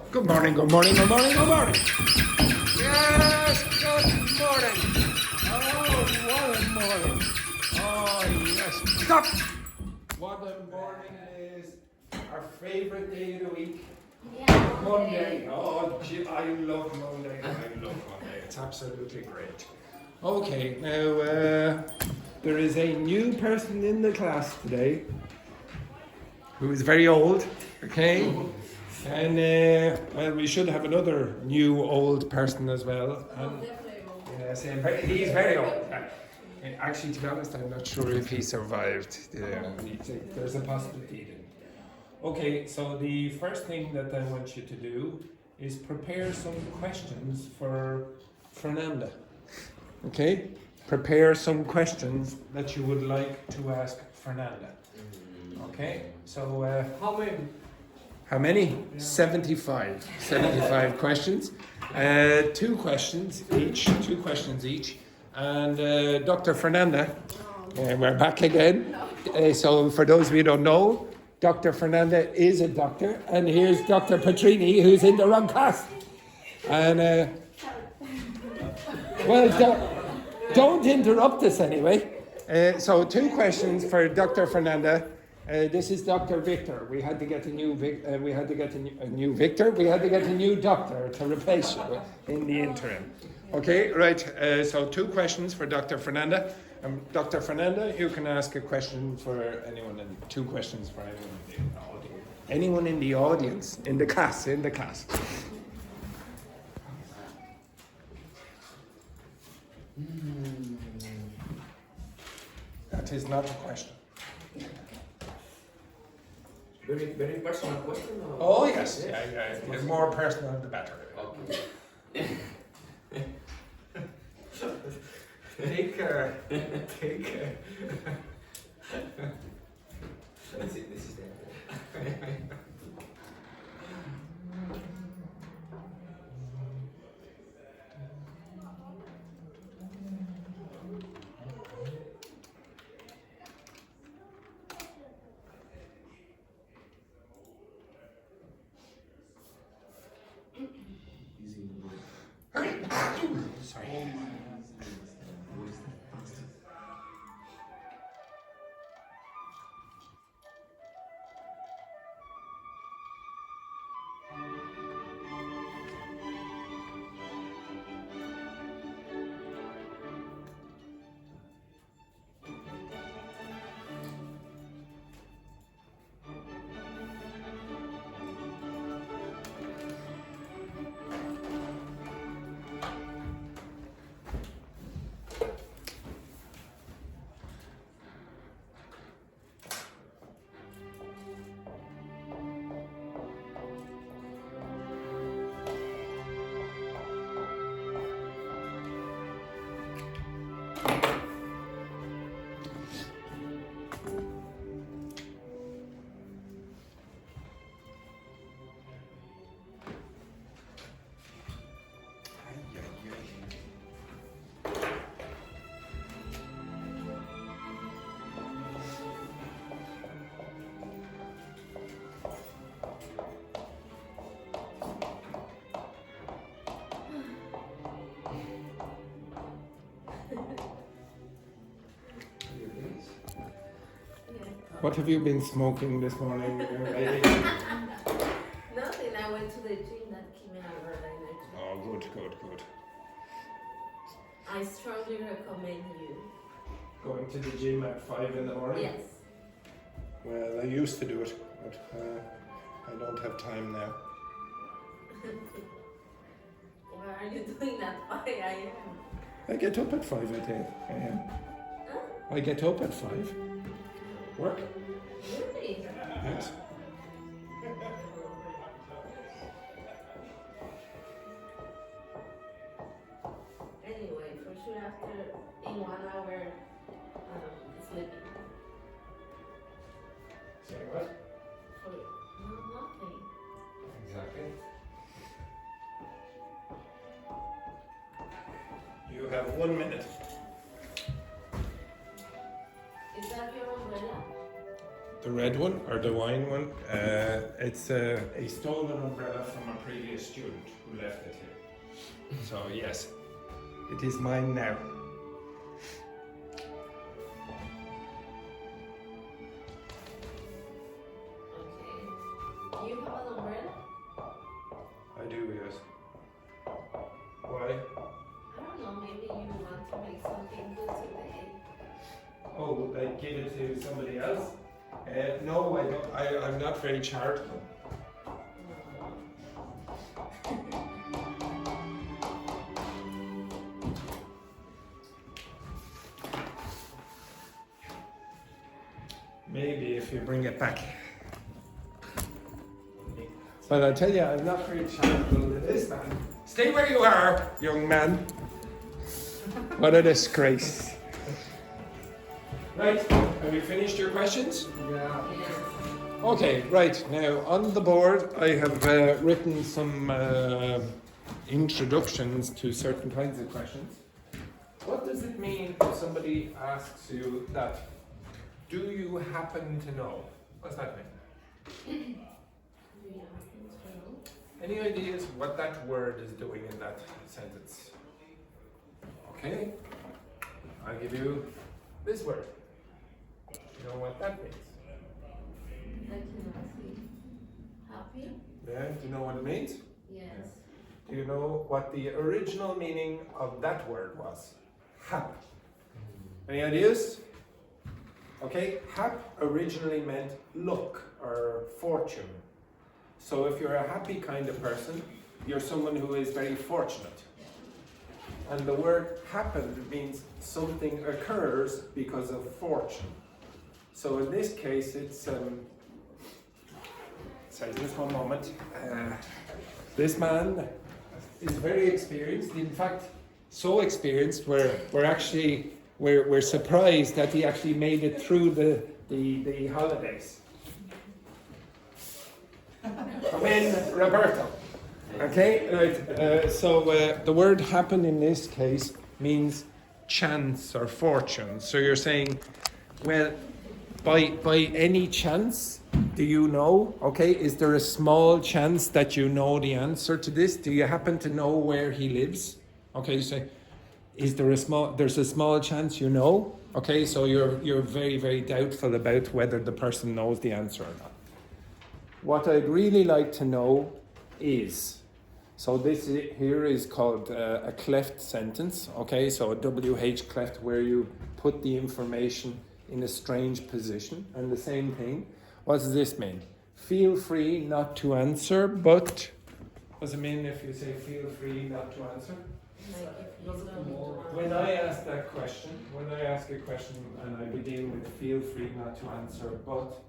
Good morning, good morning, good morning, good morning. Yes, good morning. Oh, what a morning. Oh, yes. Stop. What a morning it is. Our favorite day of the week. Yeah, Monday. Oh, gee, I love Monday. I love Monday. It's absolutely great. Okay, now there is a new person in the class today who is very old, okay? And well, we should have another new old person as well. And, yes, he's very old. Actually, to be honest, I'm not sure if he survived. There's a possibility. Okay, so the first thing that I want you to do is prepare some questions for Fernanda. Okay? Prepare some questions that you would like to ask Fernanda. Okay? So, How many? how many? Yeah. 75. 75 questions. Two questions each. And Dr. Fernanda, we're back again. So for those of you who don't know, Dr. Fernanda is a doctor. And here's Dr. Petrini, who's in the wrong class. And, well, don't interrupt us anyway. So two questions for Dr. Fernanda. This is Dr. Victor. We had to get a new Victor. We had to get a new doctor to replace you in the interim. Okay, right. So two questions for Dr. Fernanda. Dr. Fernanda, you can ask a question for anyone, and two questions for anyone in the audience. Anyone in the audience, in the class. That is not a question. Very personal question? Or? Oh, yes. Yeah. The more personal, the better. Okay. Take care. This is that. Sorry. What have you been smoking this morning? Nothing. I went to the gym that came out early. Oh, good. I strongly recommend you. Going to the gym at 5 in the morning? Yes. Well, I used to do it, but I don't have time now. Why are you doing that? 5 a.m.? I get up at 5, I think. Huh? I get up at 5. Work? Really? Yes. Anyway, for sure after in 1 hour sleeping. Say what? No, nothing. Exactly. You have 1 minute. Is that your umbrella? The red one or the wine one? It's a stolen umbrella from a previous student who left it here. So yes, it is mine now. Okay. You have an umbrella? I do, yes. Why? I don't know, maybe you want to make something good today. Oh, like give it to somebody else? No, I don't. I'm not very charitable. Maybe if you bring it back. But I tell you, I'm not very charitable to this man. Stay where you are, young man. What a disgrace. Right, have you finished your questions? Yeah. Yes. Okay, right. Now on the board I have written some introductions to certain kinds of questions. What does it mean if somebody asks you that, do you happen to know? What's that mean? Do you happen to know? Any ideas what that word is doing in that sentence? Okay, I'll give you this word. You know what that means? I cannot see. Happy? Yeah, do you know what it means? Yes. Do you know what the original meaning of that word was? Hap. Any ideas? Okay, hap originally meant luck or fortune. So if you're a happy kind of person, you're someone who is very fortunate. And the word happen means something occurs because of fortune. So in this case, it's, sorry, just one moment. This man is very experienced. In fact, so experienced, we're surprised that he actually made it through the holidays. Come in, Roberto. Okay, right. So the word happen in this case means chance or fortune. So you're saying, well, by any chance, do you know? Okay, is there a small chance that you know the answer to this? Do you happen to know where he lives? Okay, you say, there's a small chance you know? Okay, so you're very, very doubtful about whether the person knows the answer or not. What I'd really like to know is, so this here is called a cleft sentence, okay? So a WH cleft where you put the information in a strange position. And the same thing, what does this mean? Feel free not to answer, but what does it mean if you say feel free not to answer? Like if you don't want. When I ask a question and I begin with feel free not to answer, but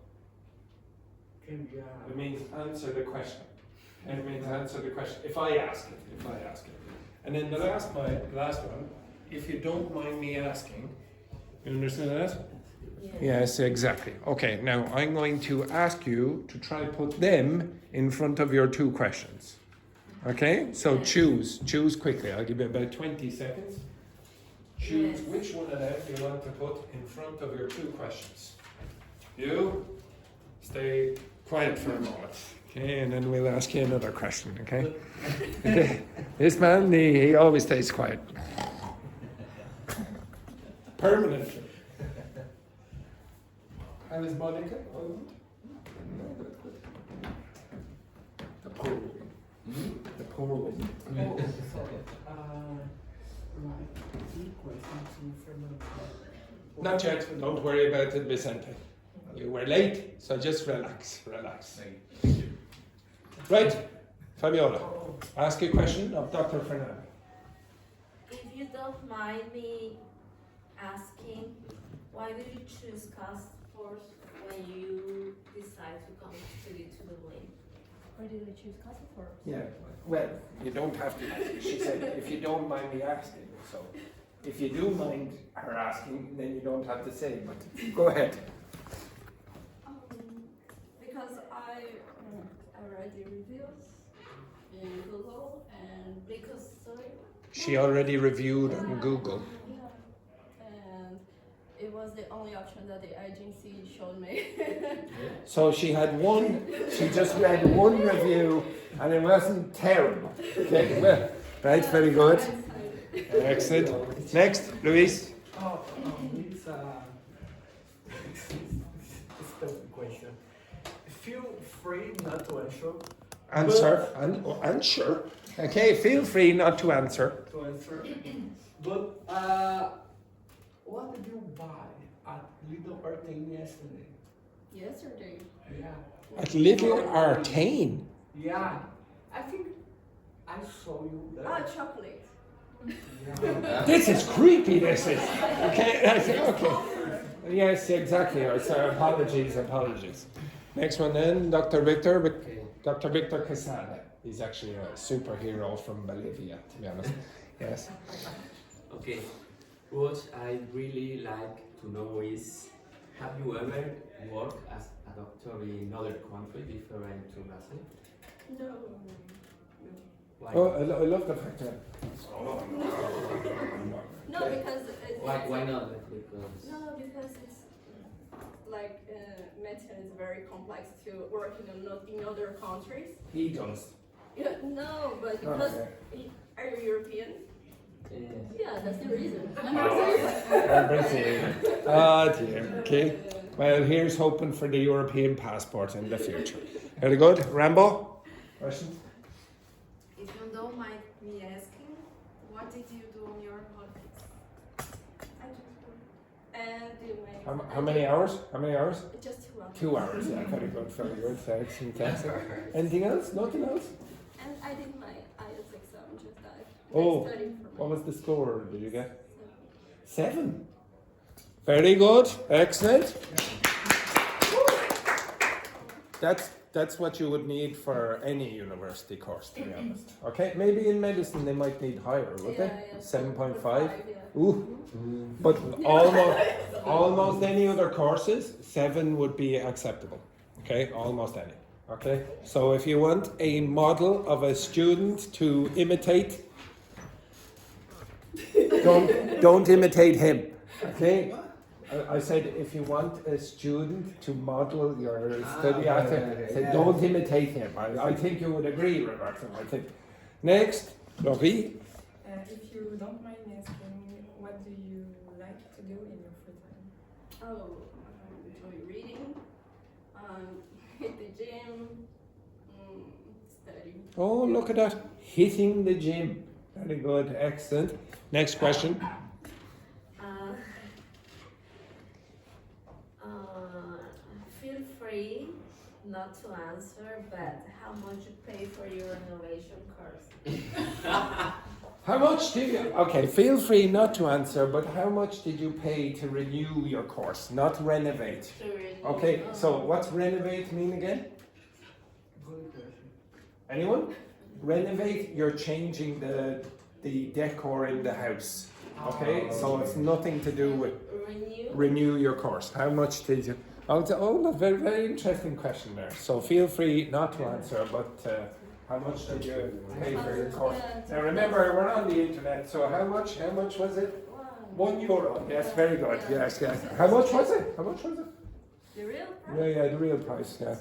it means answer the question. And it means answer the question if I ask it. And then the last one, if you don't mind me asking, you understand that? Yes, exactly. Okay, now I'm going to ask you to try put them in front of your two questions. Okay, so choose quickly. I'll give you about 20 seconds. Choose which one of them you want to put in front of your two questions. You stay quiet for a moment. Okay, and then we'll ask you another question, okay? Okay. This man, he always stays quiet. Permanently. How is Monica? The poor woman. The poor woman. Oh, sorry. Right. Three questions to Fernanda. Not yet. Don't worry about it, Vicente. You were late, so just relax. Thank you. Right, Fabiola, ask a question of Dr. Fernanda. If you don't mind me asking, why do you choose cast force when you decide to come to Dogme? Why did I choose Casa for? Yeah, well, you don't have to. She said, if you don't mind me asking. So, if you do mind her asking, then you don't have to say, but go ahead. Because I read the reviews in Google and Because, sorry, She already reviewed on Google. yeah, and it was was the only option that the agency showed me. So she had one, she just read one review and it wasn't terrible. Okay, well, right, very good. Excellent. Next, Luis. It's a question. Feel free not to answer. Answer. Okay, feel free not to answer. But what did you buy at Little Artane yesterday? Yesterday. Yeah. At Little Artane. Yeah. I think I saw you there. Ah, chocolate. Yeah. This is creepy, this is. Okay, I said, okay. Yes, exactly. So apologies. Next one then, Dr. Victor. Dr. Victor Quesada. He's actually a superhero from Bolivia, to be honest. Yes. Okay. What I really like to know is, have you ever worked as a doctor in other country different to Brazil? No. Why? Oh, I love the fact that. No, because it's Why not? Because No, because it's like medicine is very complex to work in other countries. He does. Yeah, no, but because are you European? Yeah, that's the reason. Brazil. Oh dear. Okay. Well, here's hoping for the European passport in the future. Very good. Rambo? Questions? If you don't mind me asking, what did you do on your holidays? I just work and do my. How many hours? How many hours? Just 2 hours. 2 hours. Yeah, very good. Very good. Excellent. Anything else? Nothing else? And I did my IELTS exam just that. Oh, I studied for what my was the score? Did you get? 7. 7. Very good. Excellent. That's what you would need for any university course, to be honest. Okay, maybe in medicine they might need higher, would they? 7.5. Yeah. Ooh, but almost any other courses, 7 would be acceptable. Okay, almost any. Okay, so if you want a model of a student to imitate, don't imitate him. Okay. I said if you want a student to model your study after, don't imitate him. I think you would agree, Roberto. I think. Next, Laurie. If you don't mind me asking, what do you like to do in your free time? Oh, I enjoy reading, hit the gym, study. Oh, look at that. Hitting the gym. Very good. Excellent. Next question. Feel free not to answer, but how much you pay for your renovation course? How much do you... Okay, feel free not to answer, but how much did you pay to renew your course? Not renovate. To renew- Okay, so what's renovate mean again? Good question. Anyone? Renovate, you're changing the decor in the house. Okay, so it's nothing to do with renew your course. How much did you... Oh, very, very interesting question there. So feel free not to answer, but how much did you pay for your course? Now remember, we're on the internet, so how much was it? €1. Yes, very good. Yes. How much was it? The real price? Yeah, the real price, yeah.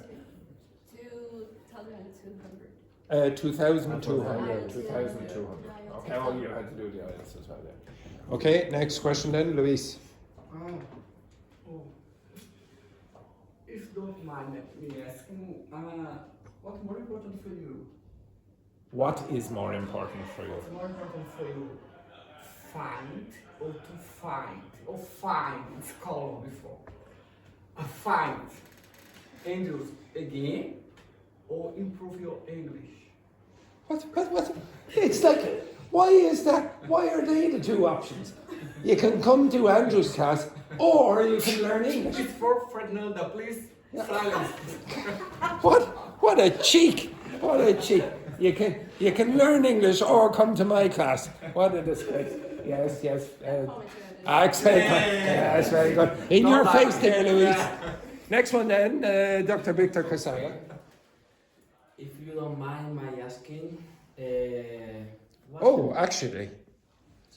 2,200. 2,200. 2,200. Okay, oh, you had to do the IELTS as well, yeah. Okay, next question then, Luis. If you don't mind me asking, what's more important for you? What is more important for you? What's more important for you? Find or to find? Or find, it's called before. Find English again or improve your English? What? It's like, why is that? Why are they the two options? You can come to Andrew's class or you can learn English. It's for Fernanda, please. Silence. What a cheek! What a cheek! You can learn English or come to my class. What a disgrace! Yes. Excellent. Yes, very good. In your face there, Louise. Next one then, Dr. Victor Quesada. If you don't mind my asking, Oh, actually,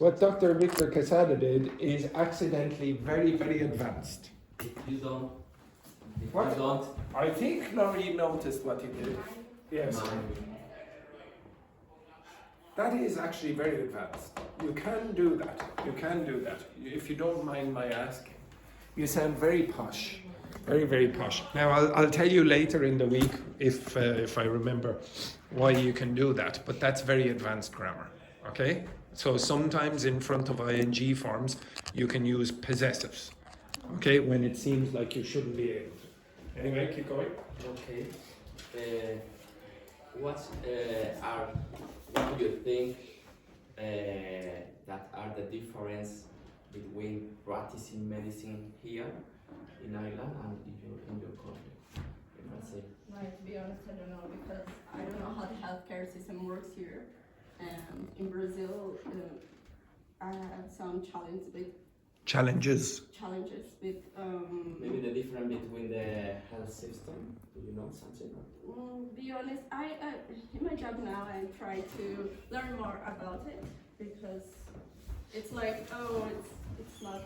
what Dr. Victor Casada did is accidentally very, very advanced. If you don't, What? you don't I think Laurie noticed what he did. Yes. mind, That is actually very advanced. You can do that. You can do that. If you don't mind my asking. You sound very posh. Very, very posh. Now, I'll tell you later in the week if I remember why you can do that. But that's very advanced grammar. Okay? So sometimes in front of ing forms, you can use possessives. Okay? When it seems like you shouldn't be able to. Anyway, keep going. okay. What do you think that are the difference between practicing medicine here in Ireland and in your country? In Brazil? Like, to be honest, I don't know, because I don't know how the healthcare system works here. And in Brazil, I have some Challenges. challenges with Maybe the difference between the health system. Do you know something? be honest, I in my job now I try to learn more about it because it's like it's not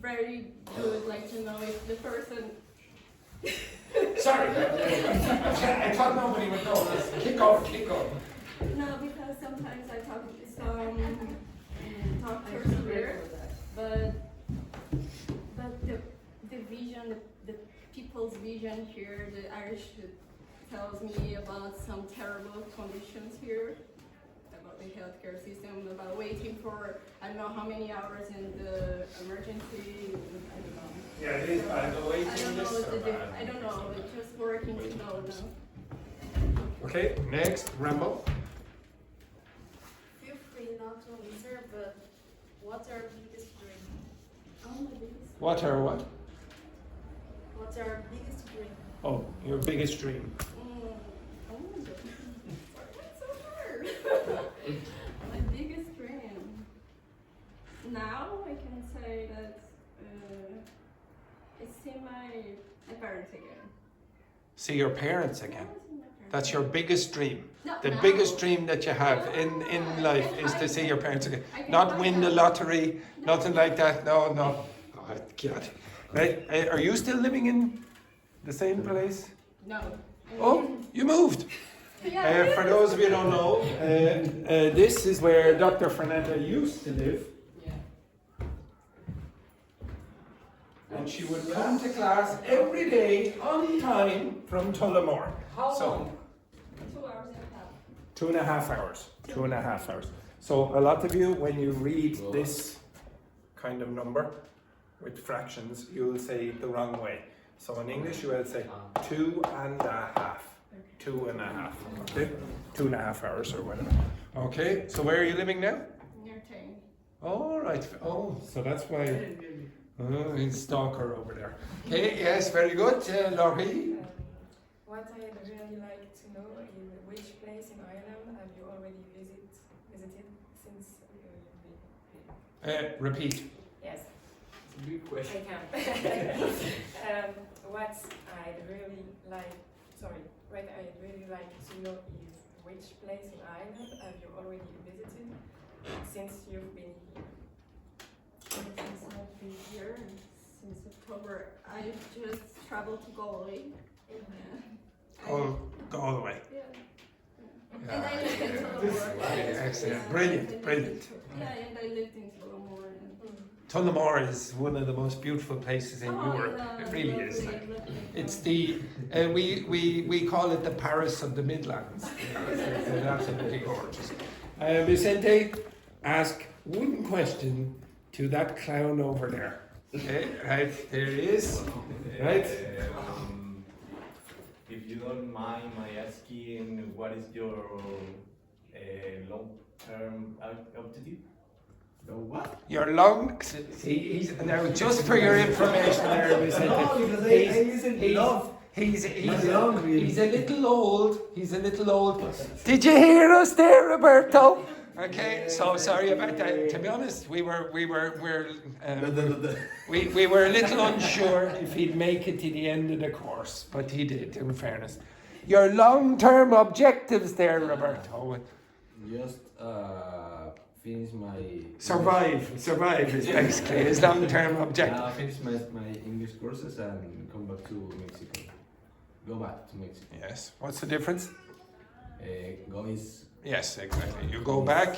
very good like to know if the person Sorry. I thought nobody would know this. Kick off. no, because sometimes I talk to some doctors here, but the vision, the people's vision here, the Irish tells me about some terrible conditions here, about the healthcare system, about waiting for I don't know how many hours in the emergency. I don't know. Yeah, it is bad. The waiting I don't know. lists are bad. I don't know. It's just working to know now. Okay, next, Rambo. Feel free not to answer, but what's our biggest dream? Oh my goodness. What are what? What's our biggest dream? Oh, your biggest dream. Oh my goodness. That's so hard. My biggest dream. Now I can say that it's see my parents again. See your parents again. That's your biggest dream. No, The now. biggest dream that you have in life is to see your parents again. Not win the lottery, nothing like that. No. Oh, God. Right? Are you still living in the same place? No. Oh, you moved. Yeah. For those of you who don't know, this is where Dr. Fernanda used to live. And she would come to class every day on time from Tullamore. How So- long? 2 hours and a half. 2.5 hours. 2.5 hours. So a lot of you, when you read this kind of number with fractions, you will say it the wrong way. So in English, you will say 2.5. 2.5. Okay? 2.5 hours or whatever. Okay, so where are you living now? Near Tane. All right. Oh, so that's why. Oh, he's a stalker over there. Okay, yes, very good. Laurie? What I'd really like to know is which place in Ireland have you already visited since Repeat. Yes, It's a big question. I can. What I'd really like to know is which place in Ireland have you already visited since you've been here? Since I've been here since October, I just traveled to Galway. Go all the way. Yeah. Yeah. And I lived in Tullamore. Excellent. Brilliant. Yeah, and I lived in Tullamore. Tullamore is one of the most beautiful places in Europe. It really is. It's the we call it the Paris of the Midlands. It's absolutely gorgeous. Vicente, ask one question to that clown over there. Okay, right, there he is. Right? If you don't mind my asking, what is your long-term objective? The what? Your long, see, he's, now just for your information there, Vicente. No, because I listen to love. He's He's a little old. He's a little old. Did you hear us there, Roberto? Okay, so sorry about that. To be honest, we were a little unsure if he'd make it to the end of the course, but he did. In fairness, your long-term objectives there, Roberto. Just finish my Survive is basically his long-term objective. finish my English courses and come back to Mexico. Go back to Mexico. Yes. What's the difference? Go is Yes, exactly. You go back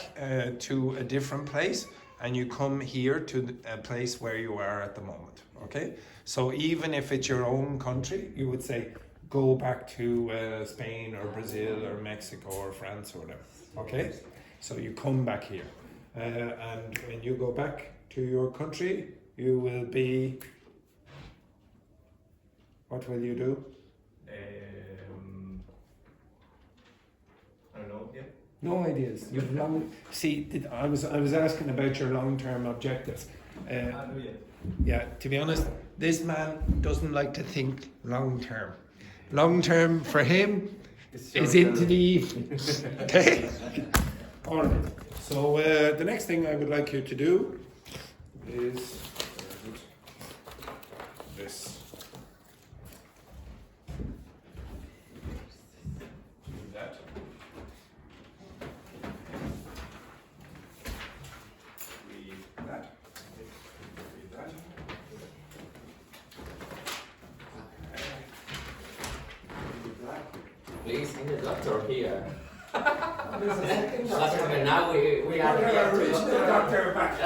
to a different place and you come here to a place where you are at the moment. Okay? So even if it's your own country, you would say go back to Spain or Brazil or Mexico or France or whatever. Okay? So you come back here. And when you go back to your country, you will be. What will you do? I don't know yet. No ideas. You've long. See, I was asking about your long-term objectives. I don't know yet. Yeah, to be honest, this man doesn't like to think long-term. Long-term for him is into the evening. Okay. All right. So the next thing I would like you to do is this. Do that. Read that. Read that. Read that. Please, in the doctor here. There's a second That's okay, now we are got here our to original doctor back.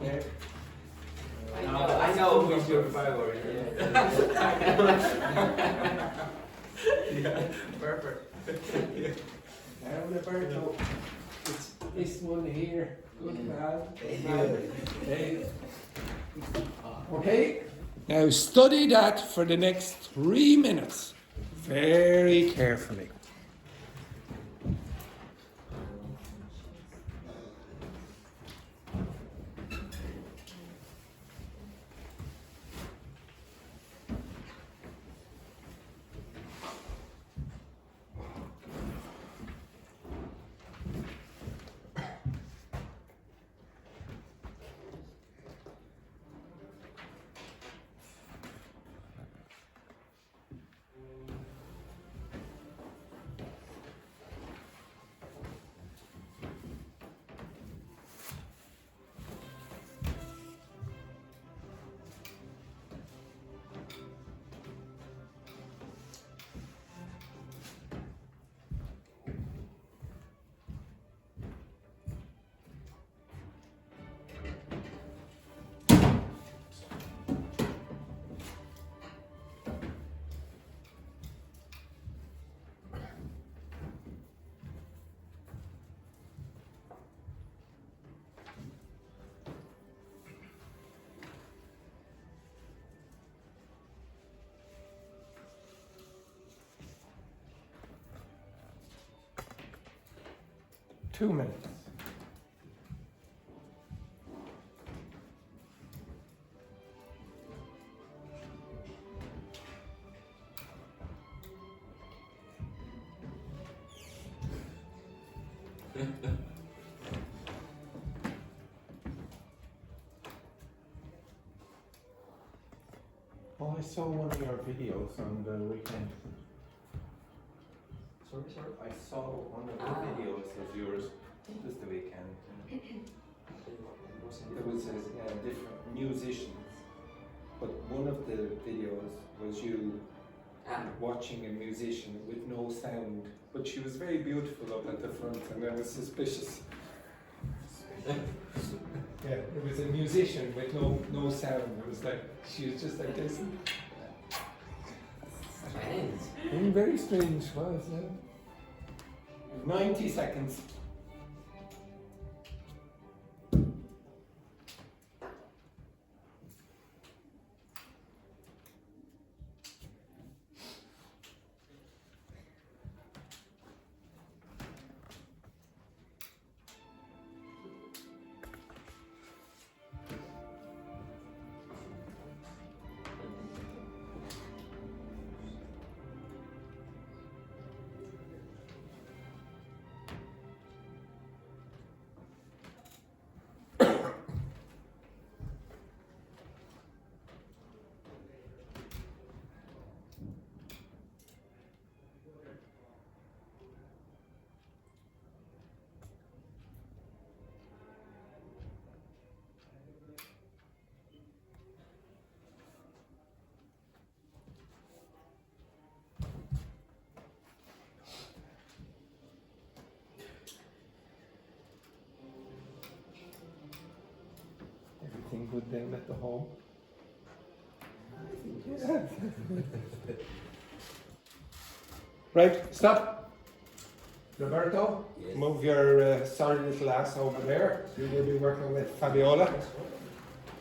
Yeah? I know who is your favorite. Yeah. Perfect. Now, Roberto, it's this one here. Good man. Okay. Okay. Now study that for the next 3 minutes. Very carefully. Two minutes. Oh, I saw one of your videos on the weekend. Sorry. I saw one of the videos of yours this the weekend. There was different musicians, but one of the videos was you watching a musician with no sound, but she was very beautiful up at the front, and I was suspicious. Yeah, it was a musician with no sound. It was like she was just like this. Strange. Very strange, was it? 90 seconds. a good name at the home? Right, stop. Roberto, Yes. move your sorry little ass over there. You will be working with Fabiola.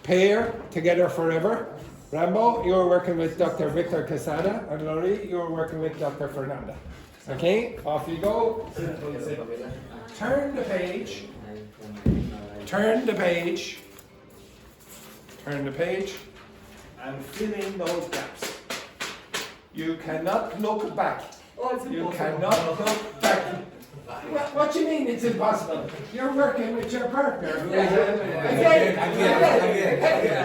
Pair, together forever. Rambo, you're working with Dr. Victor Casada. And Laurie, you're working with Dr. Fernanda. Okay, off you go. Turn the page. Turn the page. Turn the page. And fill in those gaps. You cannot look back. Oh, it's You impossible. cannot look back. What do you mean it's impossible? You're working with your partner. Again.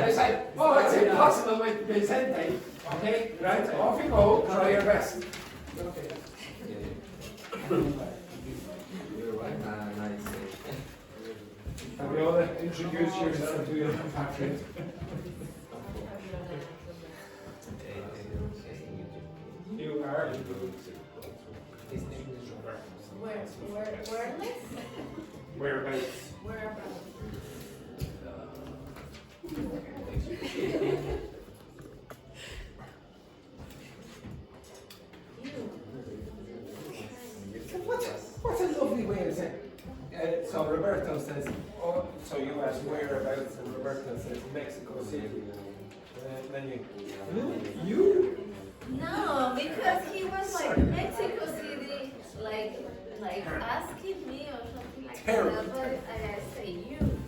It's like, oh, it's impossible with Vicente. Okay, right, off you go, try your best. You're right. Nice. Fabiola, introduce yourself to your compatriot. You are. His name is Robert. Whereabouts? Whereabouts? Whereabouts? What's a lovely way of saying? So Roberto says, oh, so you ask whereabouts, and Roberto says Mexico City. Then you? No, because he was like Mexico City, like asking me or something like Terrible. that. But I say you.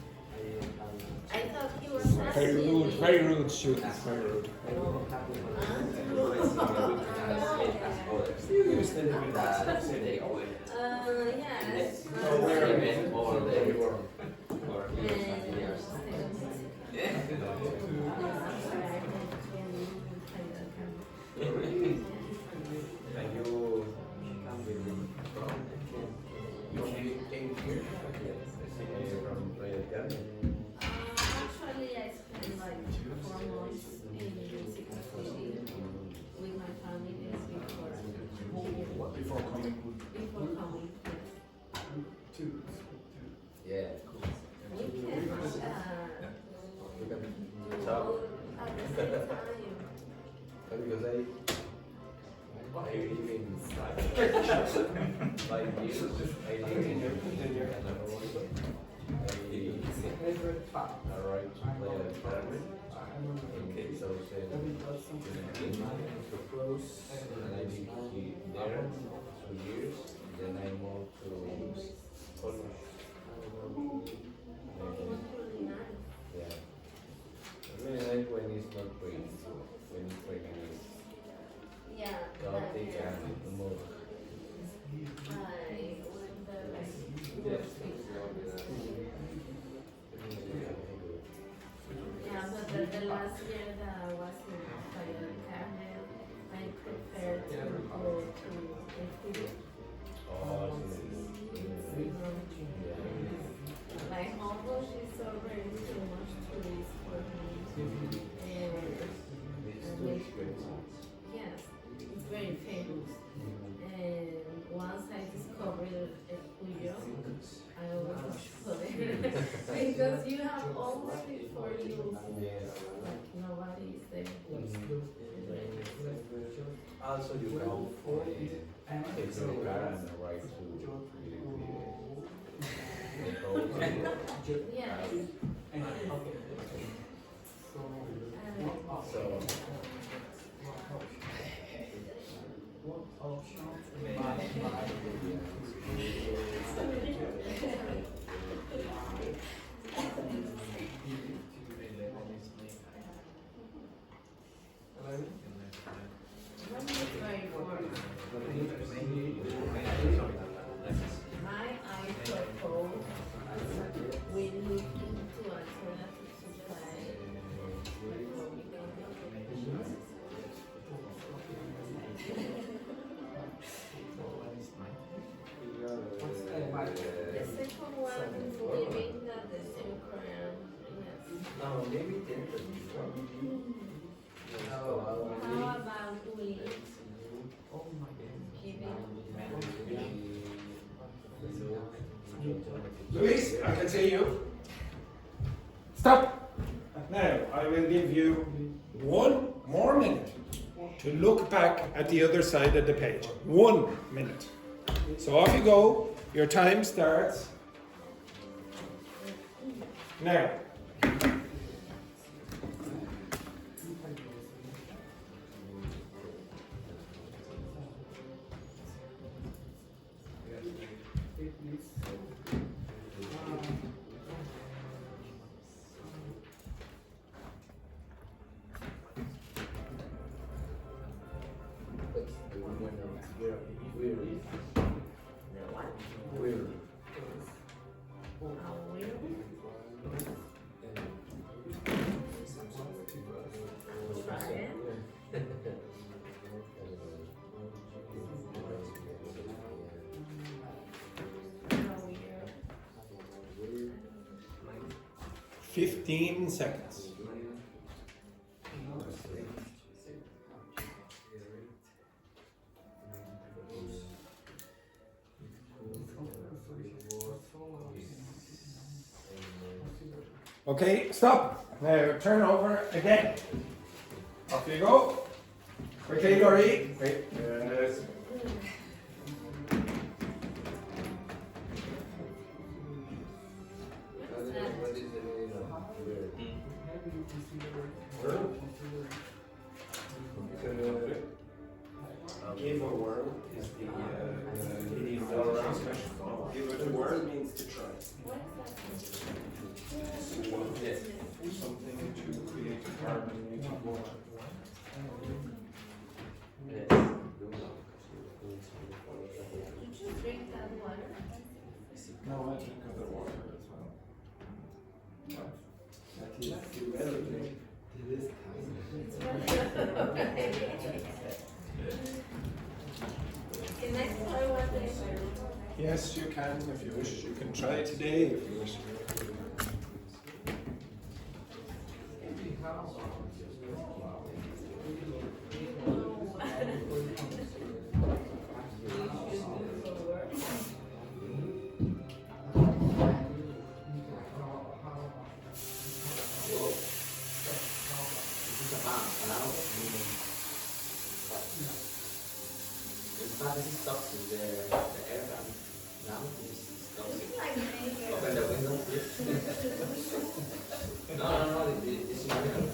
I thought he was asking Very rude students, very rude. You used to live in Mexico City. Yes. Oh, where? All day or years. And you come with me from? You came here? From Playa del Carmen? Actually, I spent like 4 months in Mexico City with my family Before coming. before coming. Yeah. We can You can do talk. both at the same time. Because I live in 5 years. I live in I arrived to Playa del Carmen in 2019, and I lived there 2 years. Then I moved to Colombo. Yeah. I really like when it's not raining. When it's raining, it's Yeah, chaotic and more. Yeah, but the last year that I was in Playa del Carmen, I preferred to go to Ecuador. Oh, Like Humboldt is already too much tourist for me. Yes, it's very famous. And once I discovered Cuyo, I always go there. Because you have almost before you, like nobody is there. Also, you can take your car and ride to the coast. Yes. So, My I propose we look into alternative supply before we go. The second one is living that the same Korean, yes. No, maybe 10. How about we Luis, I can see you. Stop. back at the other side of the page. 1 minute. So off you go. Your time starts now. Now 15 seconds. Okay, stop. Now turn over again. Off you go. Quickly, Dory. Wait. Yes. What is the meaning of Give a word is the idiom expression. Give it a word means to try. Yes. Something to create harmony to water. Yes. Did you drink that water? No, I drink other water as well. That is irrelevant to this Can I try one day? Yes, you can if you wish. You can try today if you wish. This is toxic, the air gun. Now this is toxic. Open the window, please. No, this is not enough.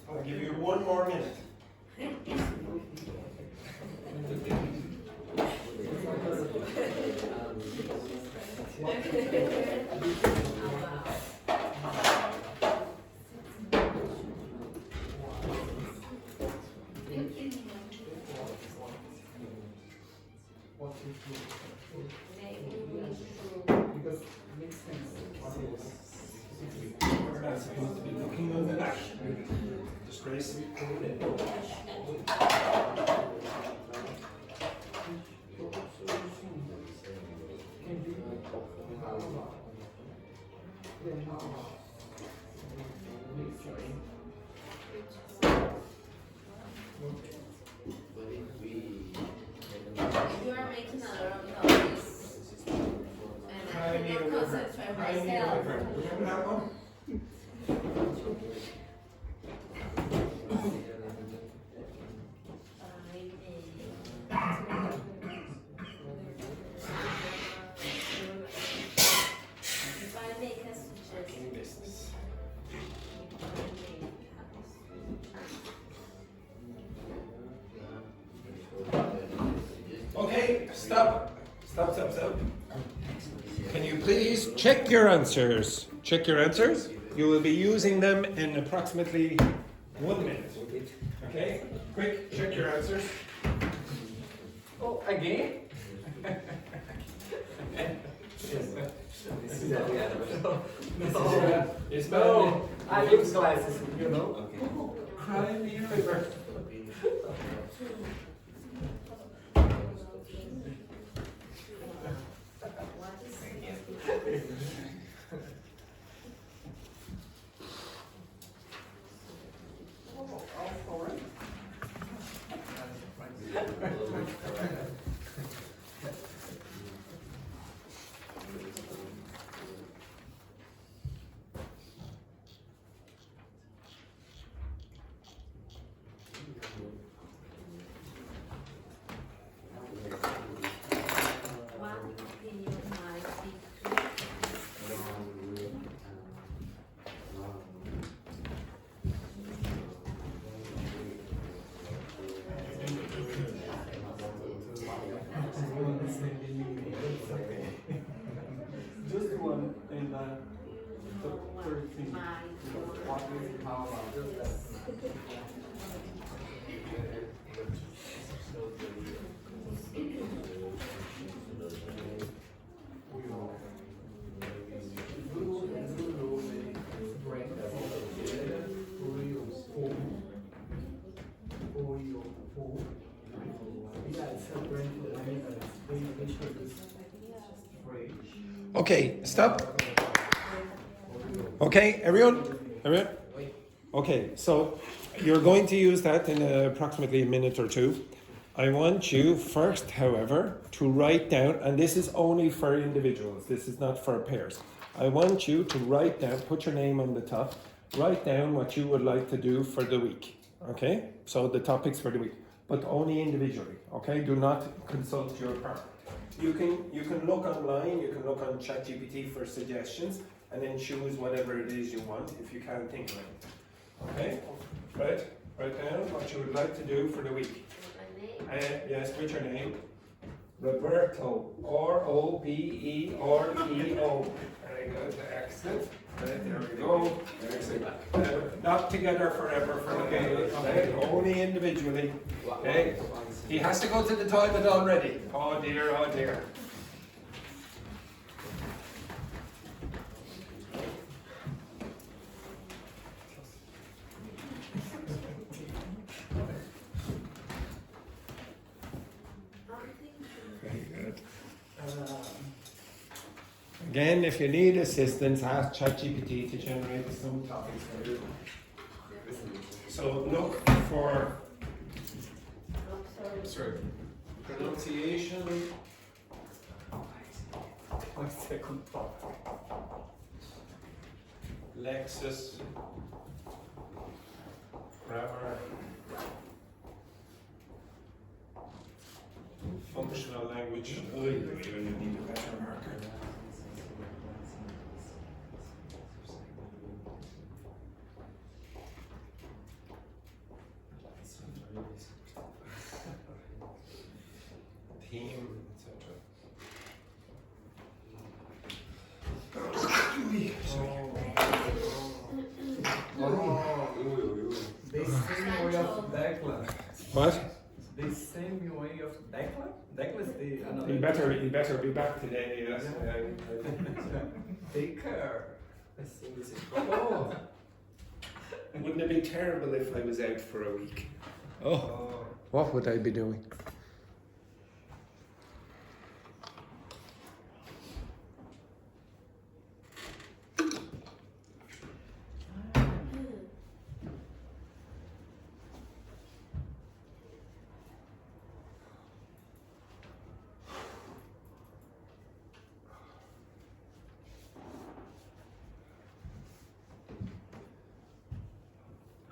I'll give you 1 more minute. We're not supposed to be looking on the back. Disgrace. You are making a lot of noise. And I cannot concentrate myself. Remember that one? If I make a suggestion, Business. Okay, stop. Stop. Can you please check your answers? Check your answers. You will be using them in approximately 1 minute. Okay? Quick, check your answers. Oh, again? This is the other It's No, I use glasses, you know. Okay. Cry me a river. What opinion might be Just one and the third thing. my What is how about just that? Okay, stop. Okay, everyone? Everyone? Okay, so you're going to use that in approximately a minute or two. I want you first, however, to write down, and this is only for individuals, this is not for pairs. I want you to write down, put your name on the top, write down what you would like to do for the week. Okay? So the topics for the week, but only individually. Okay? Do not consult your partner. You can look online, you can look on ChatGPT for suggestions, and then choose whatever it is you want if you can't think of it. Okay? Right? Write down what you would like to do for the week. my name? Yes, with your name. Roberto. Roberto. Very good. Excellent. Right, there we go. Excellent. Not together forever for the day. Okay? Only individually. Okay? He has to go to the toilet already. Oh dear, oh dear. Very good. Again, if you need assistance, ask ChatGPT to generate some topics for you. So look for pronunciation. One second thought. Lexis, grammar, functional language. Oh, you need a better marker. Theme, etc. The same way of Declan. What? The same way of Declan? Declan is the another. You better be back today. Yes. Take care. Oh. Wouldn't it be terrible if I was out for a week? Oh. What would I be doing?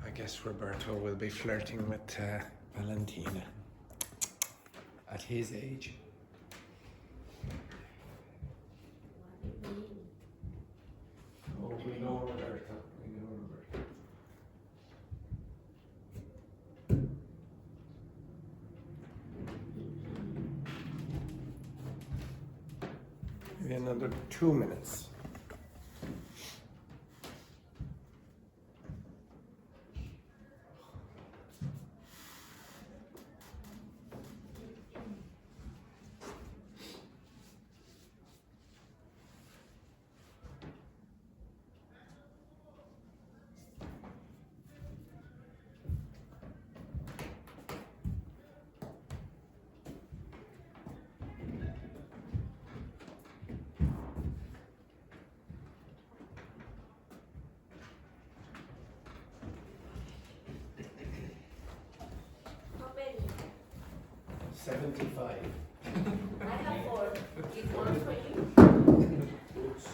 I guess Roberto will be flirting with Valentina at his age. Oh, we know Roberto. We know Roberto. Maybe another 2 minutes. 75. I have 4. Is one for you? Oops.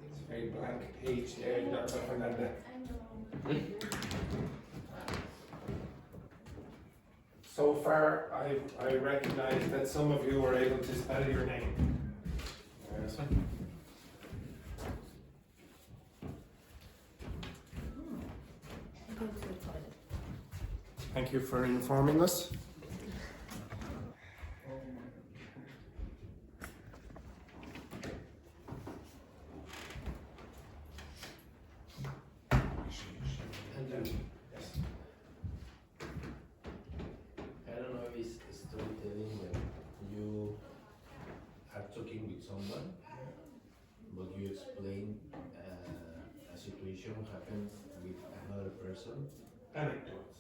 It's a very blank page there, Dr. Fernanda. So far, I recognize that some of you are able to spell your name. Yes. Go to the toilet. Thank you for informing us. Yes. I don't know if it's storytelling when you are talking with someone, but you explain a situation happens with another person. Anecdotes.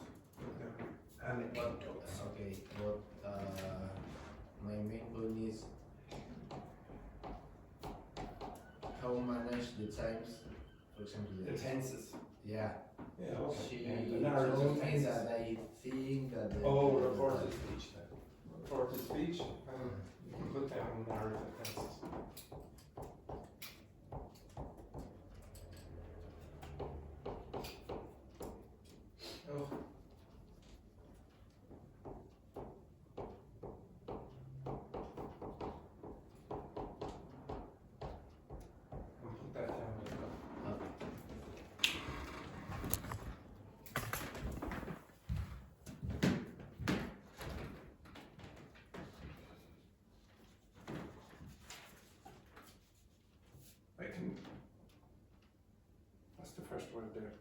Anecdotes. Okay, but my main point is how manage the times, for example. The tenses. Yeah. Yeah, okay. She And the narrative told me tenses. that I think that the Oh, reported speech then. Reported speech, you can put down narrative tenses. Oh. I'll put that down as well. I can. What's the first word there?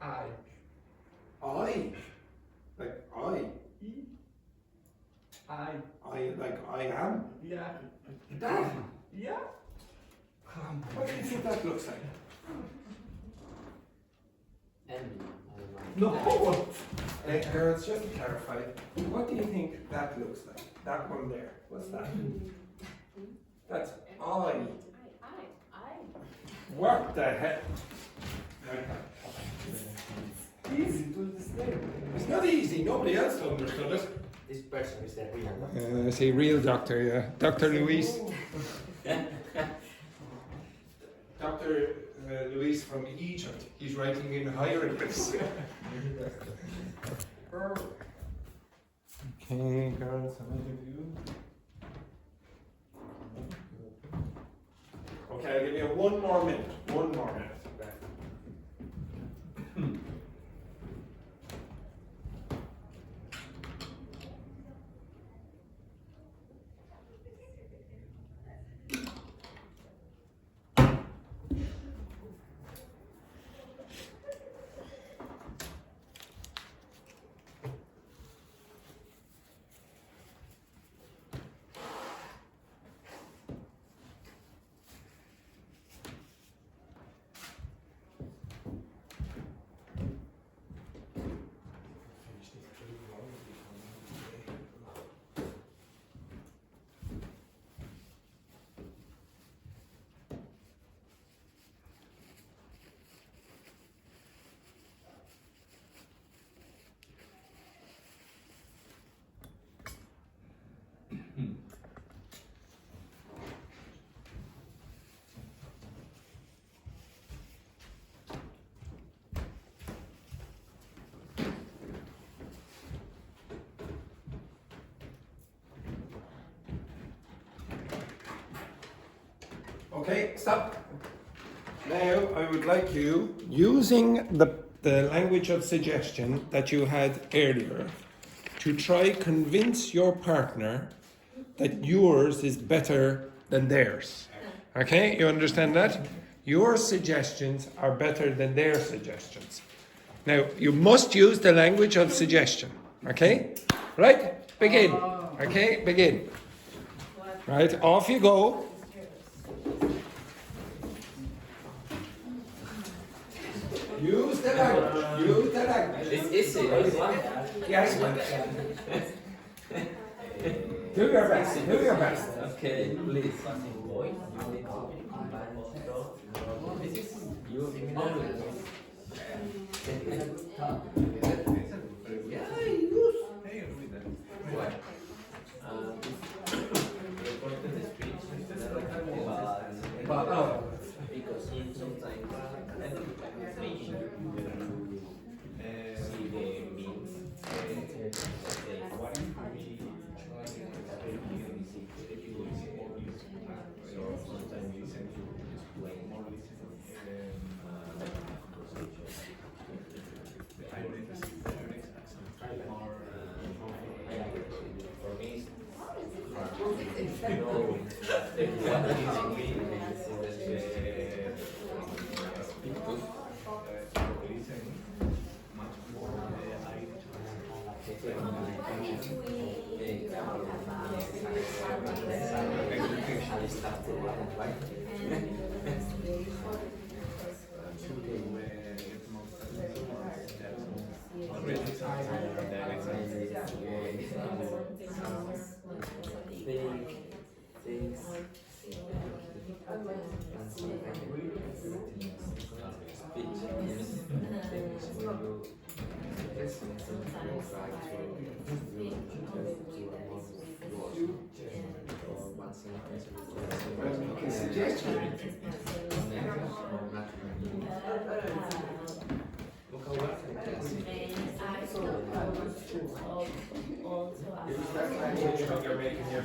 I. I. Like I. I. I like I am. Yeah. That. Yeah. What do you think that looks like? Envy. No. Girls, just to clarify, what do you think that looks like? That one there. What's that? That's I. What the heck? Easy to understand. It's not easy. Nobody else understood it. This person is the real. It's a real doctor, yeah. Dr. Luis. Dr. Luis from Egypt. He's writing in hieroglyphs. Okay, girls, how many of you? Okay, I'll give you 1 more minute. 1 more minute. Okay, stop. Now I would like you, using the language of suggestion that you had earlier, to try convince your partner that yours is better than theirs. Okay, you understand that? Your suggestions are better than their suggestions. Now, you must use the language of suggestion. Okay? Right? Begin. Okay, begin. Right, off you go. Use the language. Use the language. It's easy. It's one. Yes, do your best. Do your best. Okay, please. You need to combine thought. This is you. Yeah, I use. What? Reported the speech but because sometimes I don't see the means. So sometimes you send to explain more for me, You're making your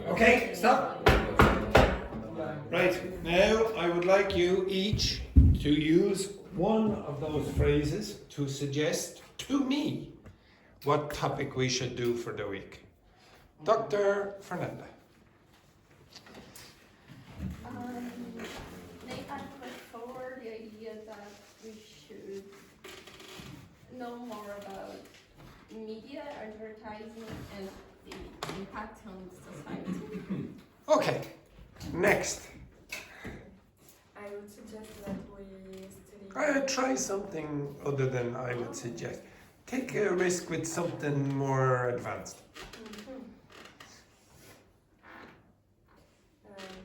Okay, stop. Right, now I would like you each to use one of those phrases to suggest to me what topic we should do for the week. Dr. Fernanda. May I put forward the idea that we should know more about media, advertising, and the impact on society? Okay, next. I would suggest that we study. Try something other than I would suggest. Take a risk with something more advanced.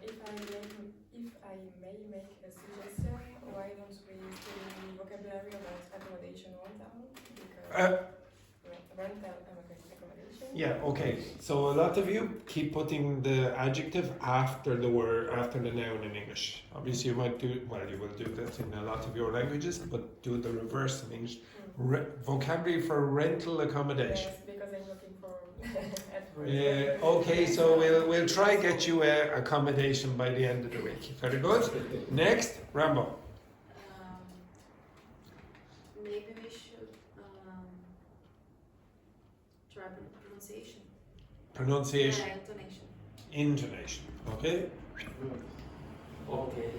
If I may make a suggestion, why don't we study vocabulary about accommodation rental? Because rental accommodation. Yeah, okay. So a lot of you keep putting the adjective after the word, after the noun in English. Obviously, you might do, well, you will do that in a lot of your languages, but do the reverse in English. Vocabulary for rental accommodation. Yes, because I'm looking for. Okay, so we'll try get you accommodation by the end of the week. Very good. Next, Rambo. Maybe we should try pronunciation. Pronunciation. Yeah, intonation. Intonation. Okay. Okay.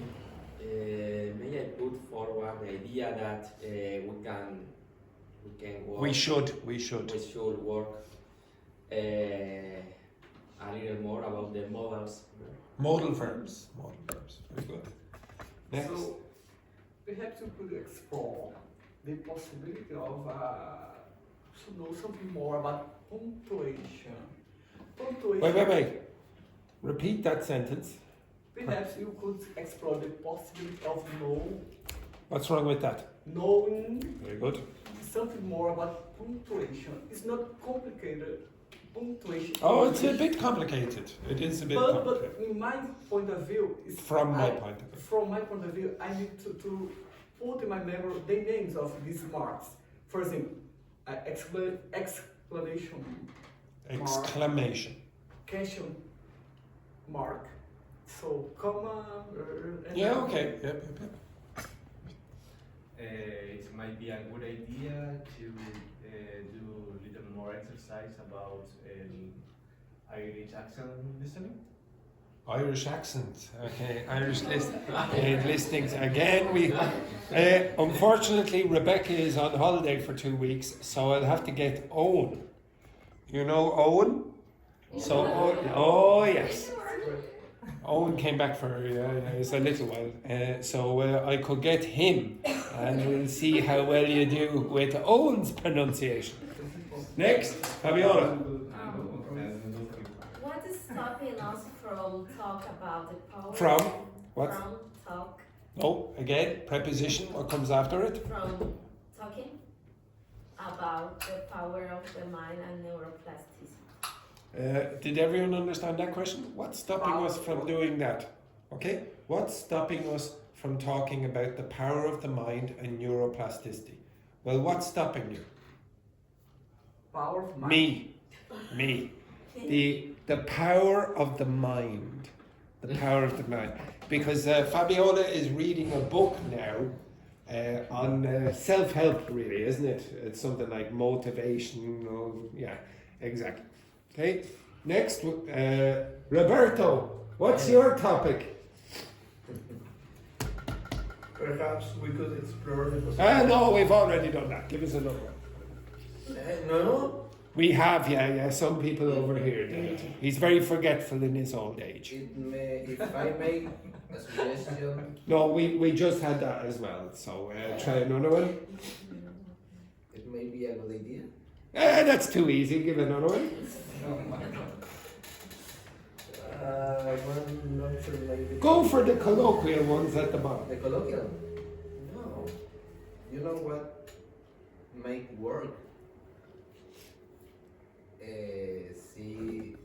May I put forward the idea that we can work. We should. We should work a little more about the modals. Modal verbs. Very good. Next. So perhaps you could explore the possibility of to know something more about punctuation. Wait. Repeat that sentence. Perhaps you could explore the possibility of What's wrong with that? knowing Very good. something more about punctuation. It's not complicated. Punctuation. Oh, it's a bit complicated. It is a bit complicated. But in my point of view, From my point of view. From my point of view, I need to put in my memory the names of these marks. For example, exclamation. Exclamation. question mark. So comma. And Yeah, then- okay. Yep. It might be a good idea to do a little more exercise about Irish accent listening. Irish accent. Okay, Irish listings. Again, we unfortunately Rebecca is on holiday for 2 weeks, so I'll have to get Owen. You know Owen? So oh yes. Owen came back for it's a little while, so I could get him, and we'll see how well you do with Owen's pronunciation. Next, Fabiola. What is stopping us from talk about the power? From what? From talk. Oh, again, preposition. What comes after it? From talking about the power of the mind and neuroplasticity. Did everyone understand that question? What's stopping us from doing that? Okay, what's stopping us from talking about the power of the mind and neuroplasticity? Well, what's stopping you? Power of mind. Me. The power of the mind. The power of the mind. Because Fabiola is reading a book now on self-help, really, isn't it? It's something like motivation. Yeah, exactly. Okay, next, Roberto, what's your topic? Perhaps we could explore the possibility. No, we've already done that. Give us another one. No, We have, yeah. Some people over here did it. He's very forgetful in his old age. if I make a suggestion, No, we just had that as well. So try another one. it may be a good idea. That's too easy. Give another one. I'm not sure maybe. Go for the colloquial ones at the bottom. The colloquial? No. You know what make work? See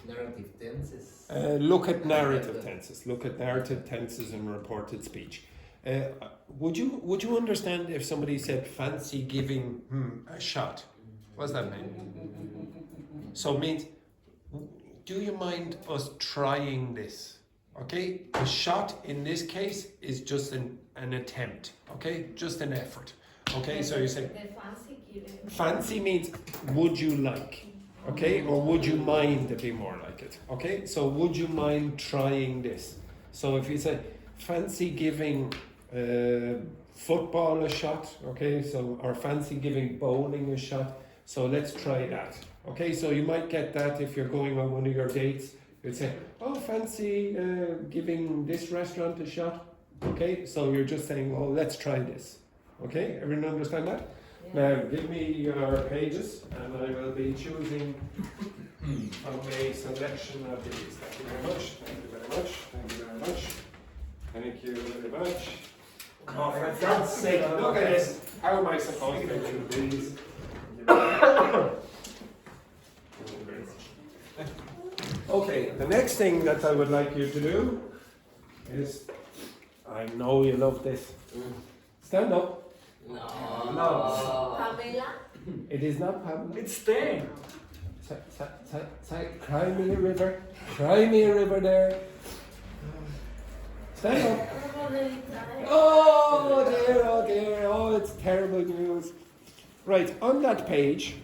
narrative tenses. Look at narrative tenses. Look at narrative tenses in reported speech. Would you understand if somebody said fancy giving a shot? What does that mean? So it means, do you mind us trying this? Okay, a shot in this case is just an attempt. Okay, just an effort. Okay, so you say The fancy giving. fancy means would you like? Okay, or would you mind to be more like it? Okay, so would you mind trying this? So if you say fancy giving football a shot, okay, so or fancy giving bowling a shot, so let's try that. Okay, so you might get that if you're going on one of your dates. You'd say, oh, fancy giving this restaurant a shot. Okay, so you're just saying, oh, let's try this. Okay, everyone understand that? Now, give me your pages, and I will be choosing from a selection of these. Thank you very much. Thank you very much. Thank you very much. Thank you very much. Oh, for God's sake, look at this. How am I supposed to do these? Okay, the next thing that I would like you to do is, I know you love this. Stand up. No. Pamela? It is not Pamela. It's 10. Cry me a river. Cry me a river there. Stand up. Oh dear, oh dear. Oh, it's terrible news. Right, on that page,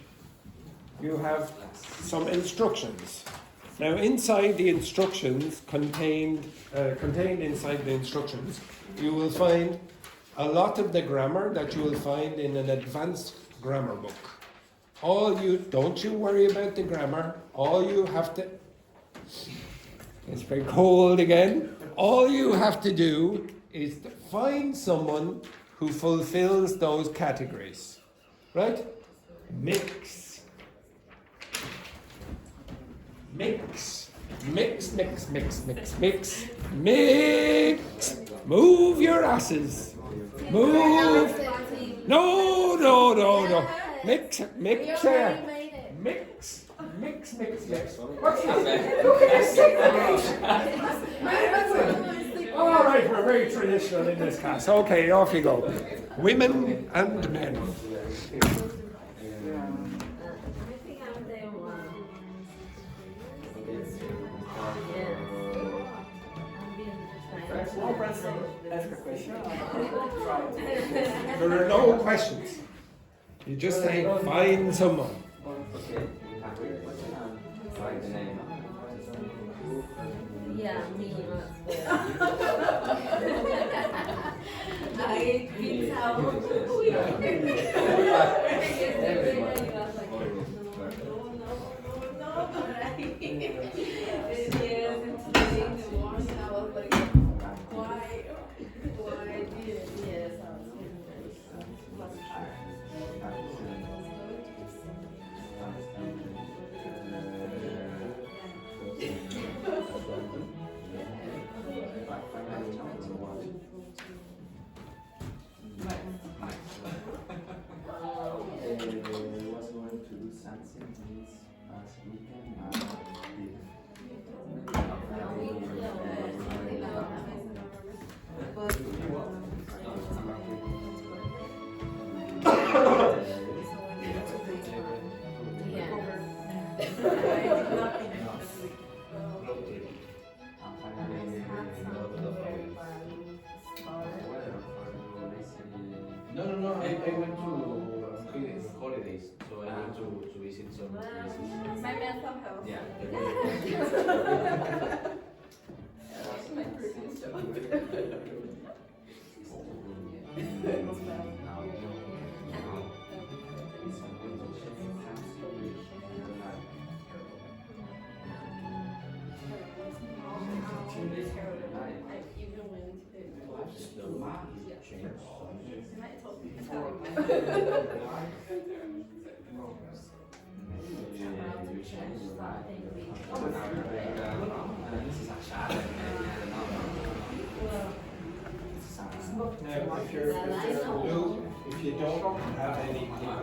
you have some instructions. Now, inside the instructions, contained inside the instructions, you will find a lot of the grammar that you will find in an advanced grammar book. Don't you worry about the grammar. All you have to, it's very cold again. All you have to do is to find someone who fulfills those categories, right? Mix. Move your asses. Move. No. Mix. What's that? Look at this. All right, we're very traditional in this class. Okay, off you go. Women and men. I think I'm the one. Ask a question. Try. There are no questions. You just say, find someone. Okay, we have a question and write the name. Yeah, me as well. I think how we Was going to do something this past weekend. No, I went to holidays, so I went to visit some places. My mental health. Yeah. That's my previous job. I even went Now, if you're new, if you don't have any people,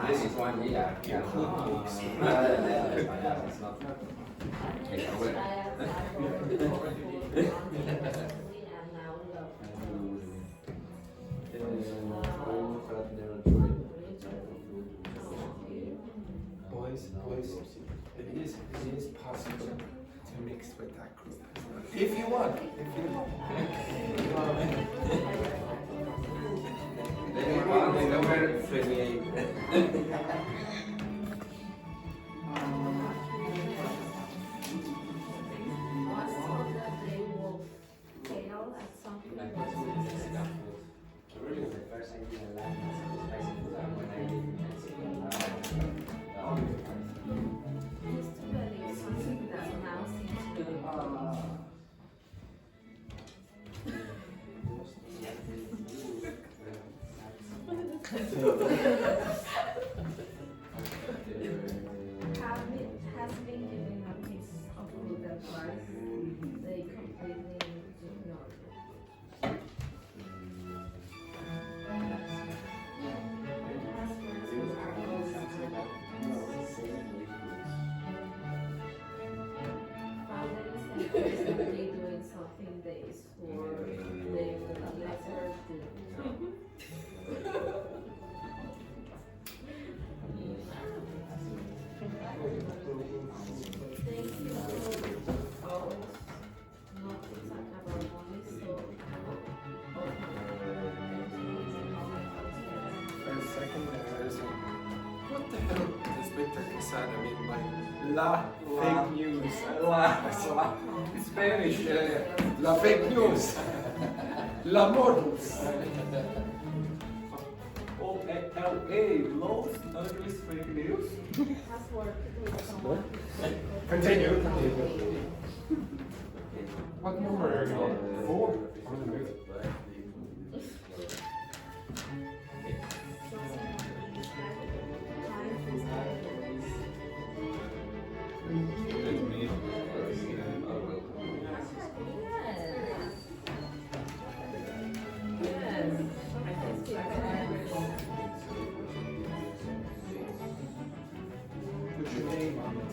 This is 1 year. you could book some. It's not. Take away. Boys, it is possible to mix with that group. If you want, if you want. They number 28. Has been given a piece of good advice. They completely ignored it. They doing something days for they later do. Thank you for always not to talk about money, so For a second there, I was like, what the hell does Victor Quesada mean by la fake news? La Spanish. La fake news. La models. OLA, Los Angeles Fake News. has worked with someone. Continue. What number are you on? 4? Put your name on it.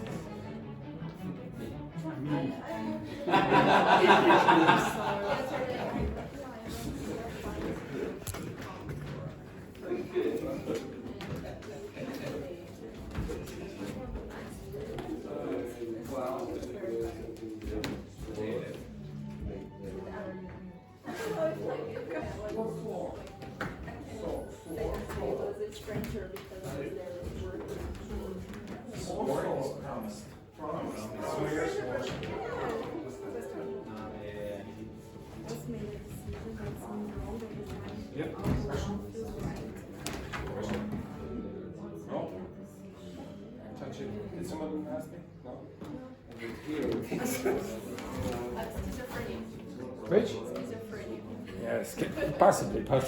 stranger because they're working. Just made a decision that sounds wrong every time. Yep. No? Touch it. Did someone ask me? No? Schizophrenia. Which? Schizophrenia. Yes, possibly. Well,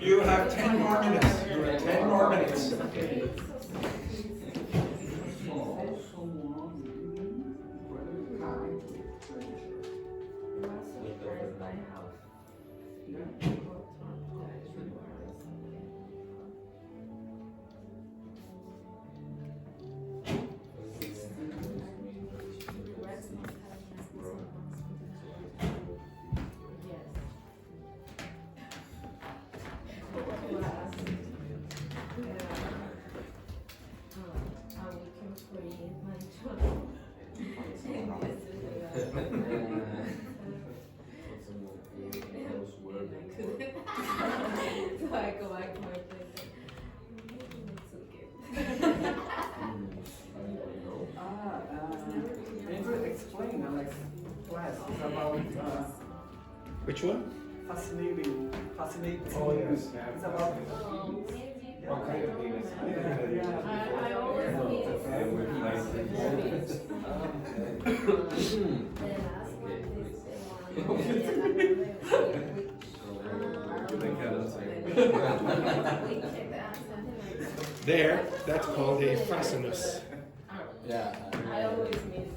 you have 10 more minutes. You have 10 more minutes. So I go back to my place. Andrew explained Alex class is about Which one? fascinating. Oh, yes. It's about What kind of penis? I always meet the last one is the one There, that's called a fascinus. Yeah. I always miss.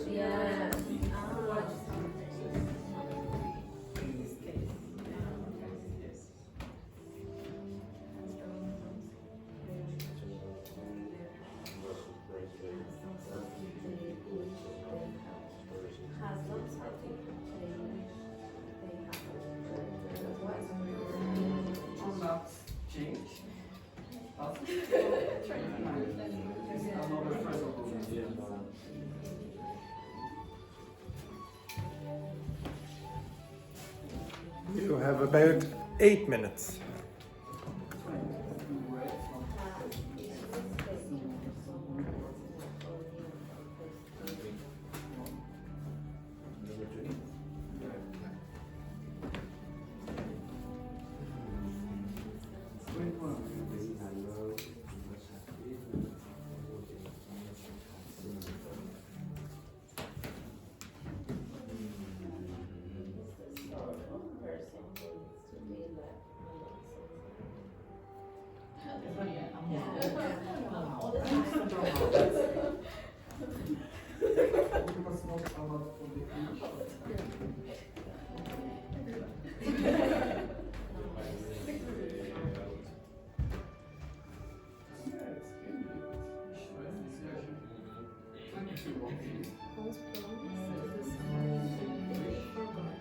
Yeah. not change. Another phrase of You have about 8 minutes. Once promised to do something and they forgot.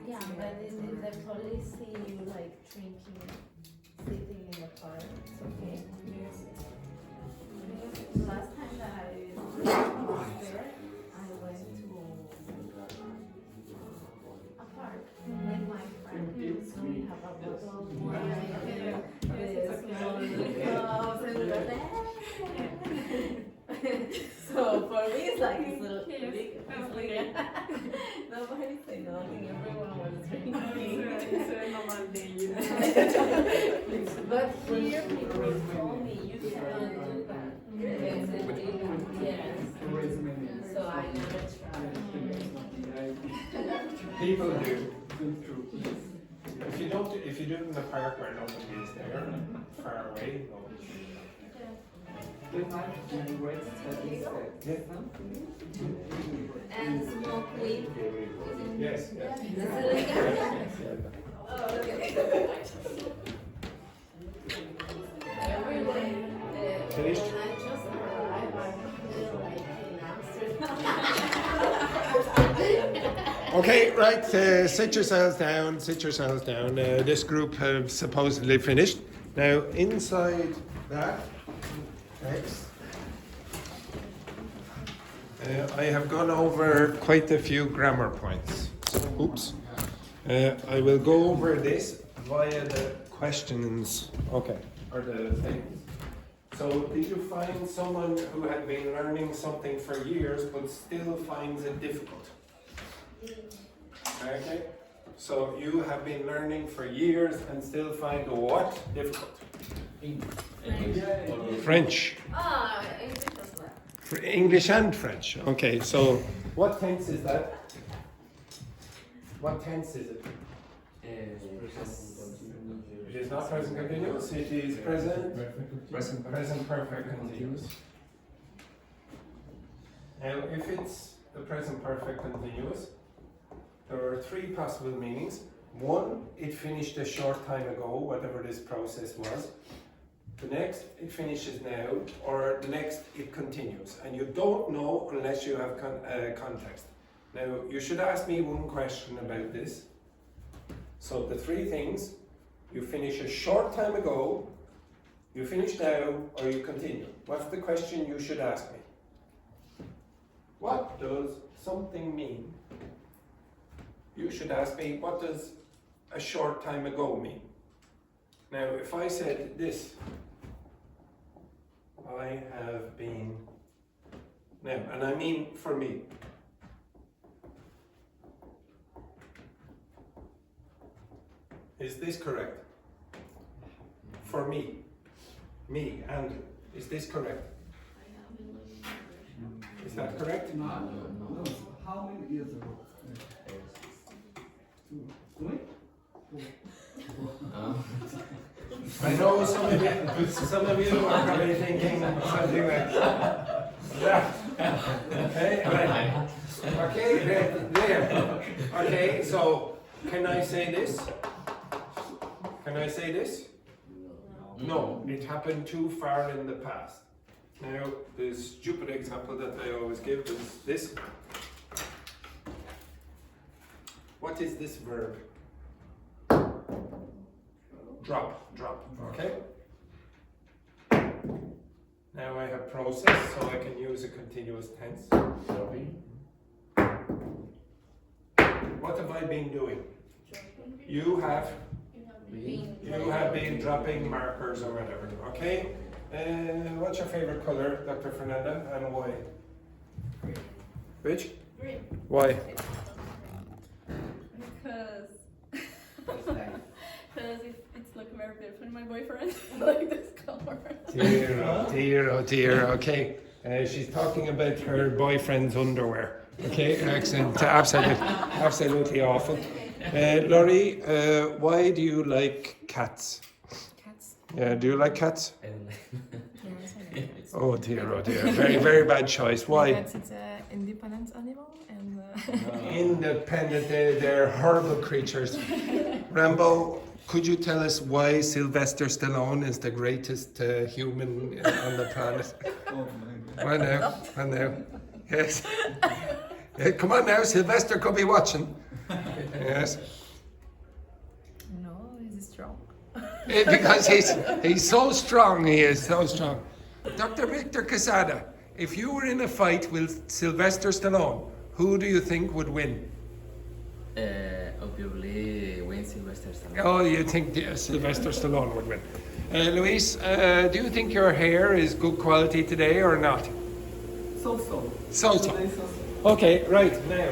Yeah, but if the police see you like drinking, sitting in the car, it's okay. The last time that I was there, I went to a park with my friend. So we have a bottle of wine, with small cups and so for me it's like it's little big. Nobody said nothing, everyone was drinking. But here people told me you cannot do that. Yes, yes. So I never tried. People do. If you do it in the park where nobody is there, far away, nobody should do that. And smoke weed. Yes, yes. Is it legal? Oh, okay. Everywhere. Finished? When I just arrived, I feel like in Amsterdam. Okay, right, sit yourselves down, this group have supposedly finished. Now, inside that text, I have gone over quite a few grammar points. Oops. I will go over this via the questions, okay, or the things. So, did you find someone who had been learning something for years but still finds it difficult? Okay, so you have been learning for years and still find what difficult? French. Ah, English as well. English and French. Okay, so what tense is that? What tense is it? It is not present continuous. It is present perfect continuous. Now, if it's the present perfect continuous, there are three possible meanings. One, it finished a short time ago, whatever this process was. The next, it finishes now, or the next, it continues. And you don't know unless you have context. Now, you should ask me one question about this. So the three things, you finish a short time ago, you finish now, or you continue. What's the question you should ask me? What does something mean? You should ask me, what does a short time ago mean? Now, if I said this, I have been. Now, and I mean for me. Is this correct? For me. Me, Andrew. Is this correct? Is that correct? No. How many years ago? I know some of you are probably thinking something like that. Okay, right. Okay, there. Okay, so can I say this? Can I say this? No, it happened too far in the past. Now, the stupid example that I always give is this. What is this verb? Drop, okay? Now I have process, so I can use a continuous tense. What have I been doing? You have been dropping markers or whatever, okay? What's your favorite color, Dr. Fernanda, and why? Green. Which? Green. Why? Because it's like very different. My boyfriend like this color. Dear, okay. She's talking about her boyfriend's underwear. Okay, excellent. Absolutely awful. Laurie, why do you like cats? Cats? Yeah, do you like cats? I don't like. Oh dear. Very, very bad choice. Why? Because it's an independent animal and Independent, they're horrible creatures. Rambo, could you tell us why Sylvester Stallone is the greatest human on the planet? Oh my God. Why now? Yes. Come on now, Sylvester could be watching. Yes. no, he's strong. Because he's so strong, he is so strong. Dr. Victor Quesada, if you were in a fight with Sylvester Stallone, who do you think would win? Obviously, when Sylvester Stallone. Oh, you think Sylvester Stallone would win. Luis, do you think your hair is good quality today or not? So. So. Okay, right, now.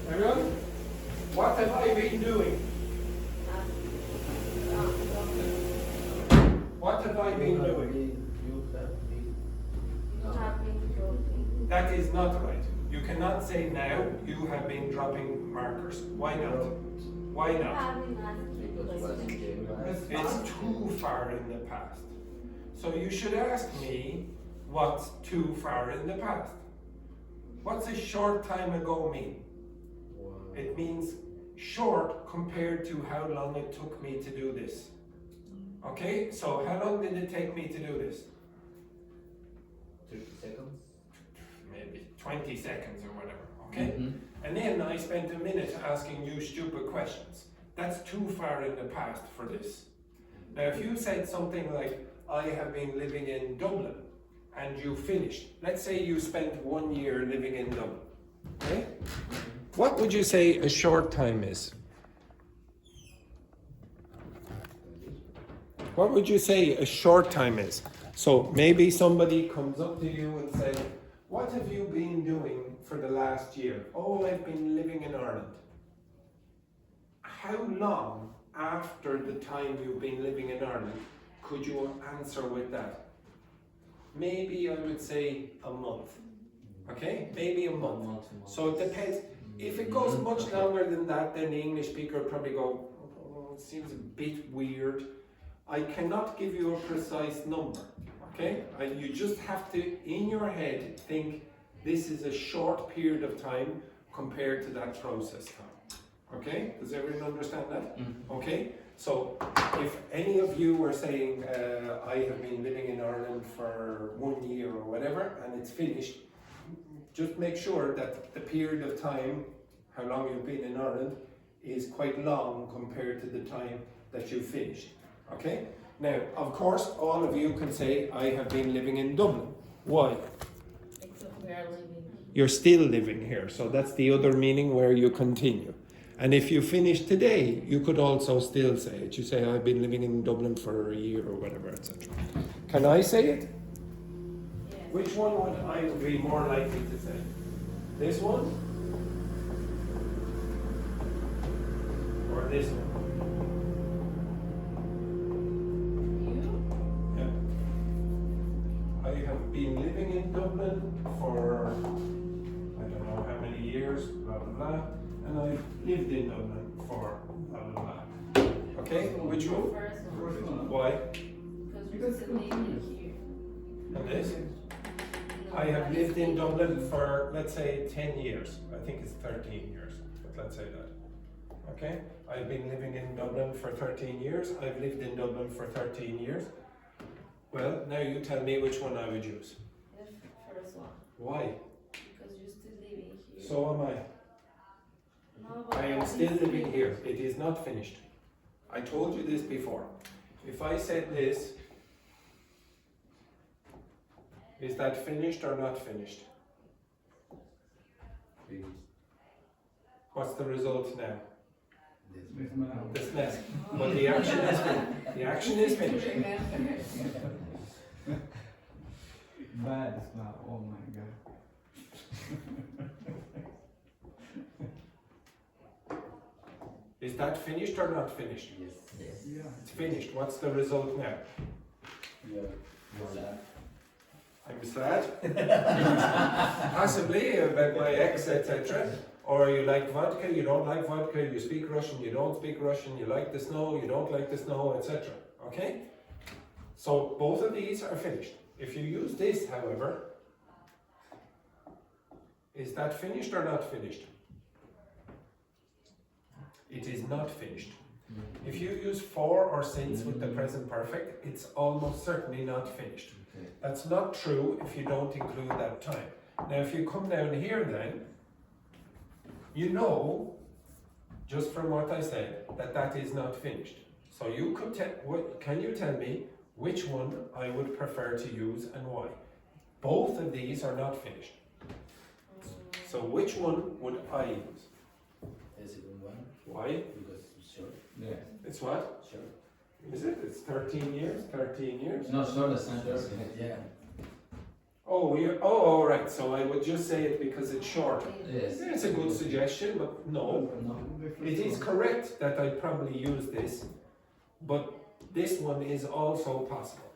Everyone, what have I been doing? What have I been doing? That is not right. You cannot say now you have been dropping markers. Why not? Why not? It's too far in the past. So you should ask me what's too far in the past. What's a short time ago mean? It means short compared to how long it took me to do this. Okay, so how long did it take me to do this? 30 seconds. Maybe 20 seconds or whatever, okay? And then I spent a minute asking you stupid questions. That's too far in the past for this. Now if you said something like, I have been living in Dublin, and you finished, let's say you spent 1 year living in Dublin, okay? What would you say a short time is? What would you say a short time is? So maybe somebody comes up to you and says, what have you been doing for the last year? Oh, I've been living in Ireland. How long after the time you've been living in Ireland could you answer with that? Maybe I would say a month. Okay? Maybe a month. So it depends. If it goes much longer than that, then the English speaker will probably go, oh, it seems a bit weird. I cannot give you a precise number. Okay? You just have to, in your head, think this is a short period of time compared to that process time. Okay? Does everyone understand that? Okay? So, if any of you were saying, I have been living in Ireland for 1 year or whatever, and it's finished, just make sure that the period of time, how long you've been in Ireland, is quite long compared to the time that you finished. Okay? Now, of course, all of you can say, I have been living in Dublin. Why? Because we are living. You're still living here, so that's the other meaning where you continue. And if you finish today, you could also still say it. You say, I've been living in Dublin for a year or whatever, etc. Can I say it? Which one would I be more likely to say? This one? Or this one? You? Yeah. I have been living in Dublin for I don't know how many years, blah blah blah, and I've lived in Dublin for blah blah blah. Okay, which one? First one. Why? Because we're still living here. And this? No, I have but lived in it's- Dublin for, let's say, 10 years. I think it's 13 years, but let's say that. Okay? I've been living in Dublin for 13 years. I've lived in Dublin for 13 years. Well, now you tell me which one I would use. The first one. Why? Because you're still living here. So am I. No, but I am it's still living here. It is not finished. I told you this before. If I said this, is that finished or not finished? What's the result now? This next. But the action is finished. The action is finished. Bad smell, oh my god. Is that finished or not finished? Yes. Yeah. It's finished. What's the result now? You're sad. I'm sad. Possibly about my ex, etc. Or you like vodka, you don't like vodka, you speak Russian, you don't speak Russian, you like the snow, you don't like the snow, etc. Okay? So both of these are finished. If you use this, however, is that finished or not finished? It is not finished. If you use for or since with the present perfect, it's almost certainly not finished. That's not true if you don't include that time. Now if you come down here then, you know, just from what I said, that that is not finished. So you could can you tell me which one I would prefer to use and why? Both of these are not finished. So which one would I use? The second one, Why? because it's short. Yeah. It's what? Short. Is it? It's 13 years? 13 years? No, short sentence. Yeah. Oh, all right. So I would just say it because it's short. Yes. It's a good suggestion, but no. No. It is correct that I'd probably use this, but this one is also possible.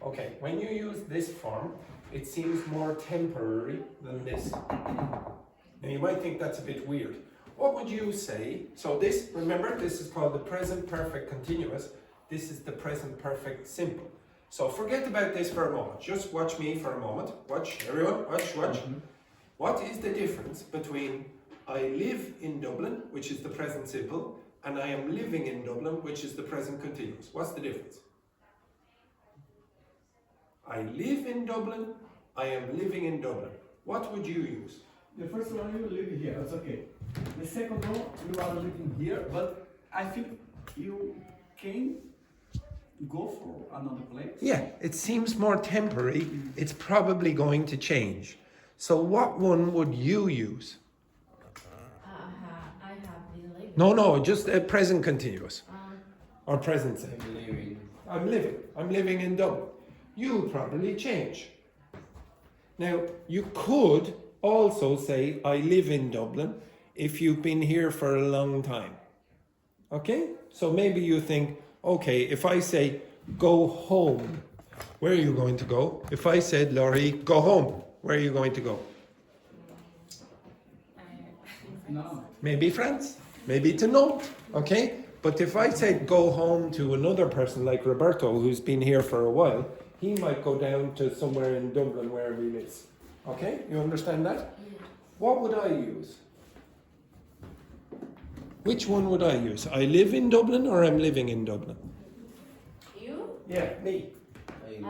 Okay, when you use this form, it seems more temporary than this. Now you might think that's a bit weird. What would you say? So this, remember, this is called the present perfect continuous. This is the present perfect simple. So forget about this for a moment. Just watch me for a moment. Watch, everyone, watch. What is the difference between I live in Dublin, which is the present simple, and I am living in Dublin, which is the present continuous? What's the difference? I live in Dublin, I am living in Dublin. What would you use? The first one you live here, that's okay. The second one you are living here, but I think you can go for another place. Yeah, it seems more temporary. It's probably going to change. So what one would you use? I have been living. No, just a present continuous. Or present simple. I'm living. I'm living in Dublin. You'll probably change. Now, you could also say, I live in Dublin, if you've been here for a long time. Okay? So maybe you think, okay, if I say, go home, where are you going to go? If I said, Laurie, go home, where are you going to go? No. Maybe France, maybe to Nantes, okay? But if I said go home to another person like Roberto, who's been here for a while, he might go down to somewhere in Dublin wherever he lives. Okay, you understand that? What would I use? Which one would I use? I live in Dublin or I'm living in Dublin? You? Yeah, me. I live.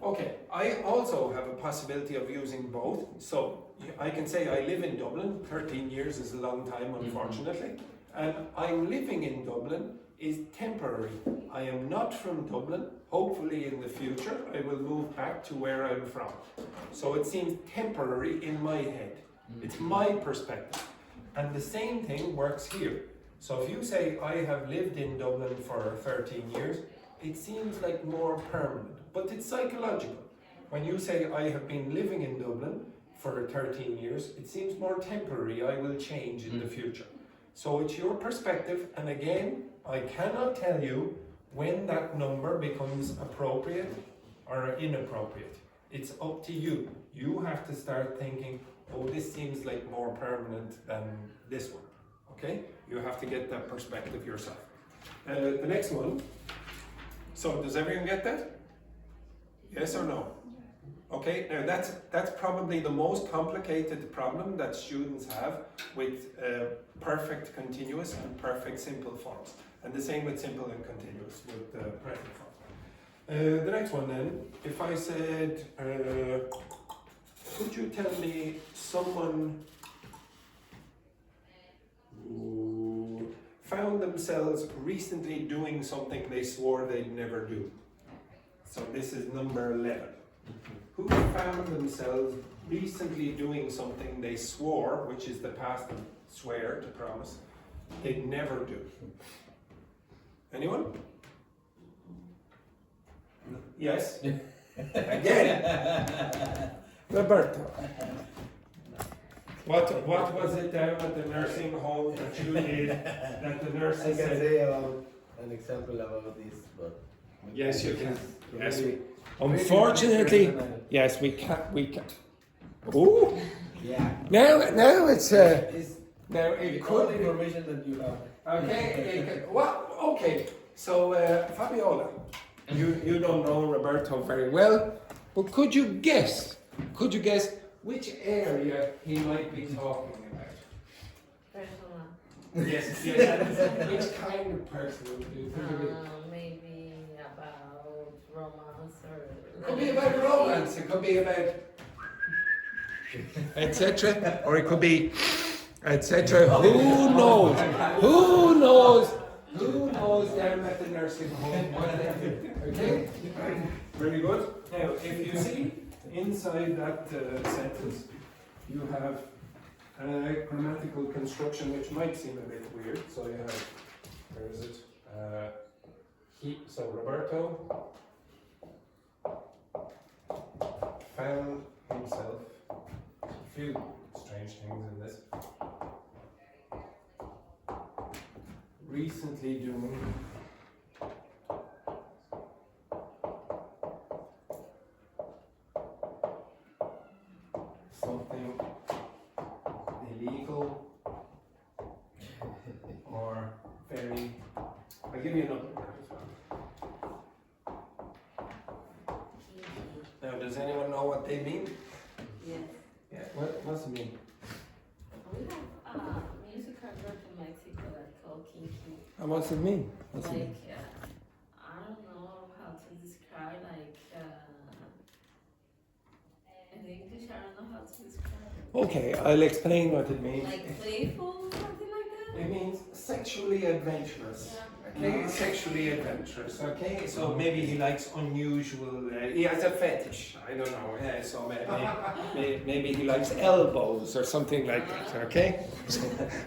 Okay, I also have a possibility of using both. So I can say I live in Dublin. 13 years is a long time, unfortunately. And I'm living in Dublin is temporary. I am not from Dublin. Hopefully in the future I will move back to where I'm from. So it seems temporary in my head. It's my perspective. And the same thing works here. So if you say I have lived in Dublin for 13 years, it seems like more permanent, but it's psychological. when you say I have been living in Dublin for 13 years, it seems more temporary. I will change in the future. So it's your perspective, and again, I cannot tell you when that number becomes appropriate or inappropriate. It's up to you. You have to start thinking, oh, this seems like more permanent than this one. Okay? You have to get that perspective yourself. The next one. So does everyone get that? Yes or no? Okay, now that's probably the most complicated problem that students have with perfect continuous and perfect simple forms. And the same with simple and continuous with present form. The next one then, if I said, could you tell me someone who found themselves recently doing something they swore they'd never do? So this is number 11. Who found themselves recently doing something they swore, which is the past of swear, to promise, they'd never do? Anyone? Yes? Again? Roberto. What was it down at the nursing home that you did that the nurse I can said? say an example about this, but Yes, you can. Yes, really- unfortunately, really yes, we can't. Oh, yeah. now it's It's now it with all could the be. information that you have. Okay, well, okay. So Fabiola, you don't know Roberto very well, but could you guess? Could you guess which area he might be talking about? Personal. Yes, which kind of person would you think of it? Maybe about romance or. It could be about romance. It could be about etc. Or it could be etc. Who knows? Who knows? Who knows down at the nursing home what they do? Okay? Very good. Now, if you see inside that sentence, you have a grammatical construction which might seem a bit weird. So you have, where is it? So Roberto found himself, a few strange things in this, recently doing something illegal or very, I'll give you another word as well. Now, does anyone know what they mean? Yes. Yeah, what's it mean? We have a musical group in Mexico that's called Kinky. And what's it mean? What's it mean? Like, I don't know how to describe, like, in English, I don't know how to describe it. Okay, I'll explain what it means. Like playful, something like that? It means sexually adventurous. Yeah. Okay, sexually adventurous. Okay, so maybe he likes unusual. He has a fetish. I don't know. Yeah, so maybe he likes elbows or something like that. Okay, so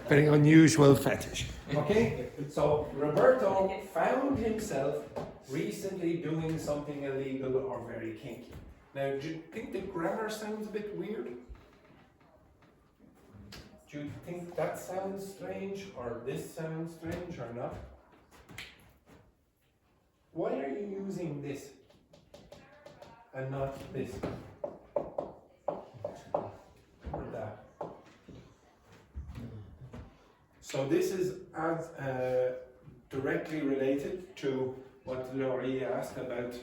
very unusual fetish. Okay, so Roberto found himself recently doing something illegal or very kinky. Now, do you think the grammar sounds a bit weird? Do you think that sounds strange, or this sounds strange, or not? Why are you using this and not this? Or that? So this is as directly related to what Laurie asked about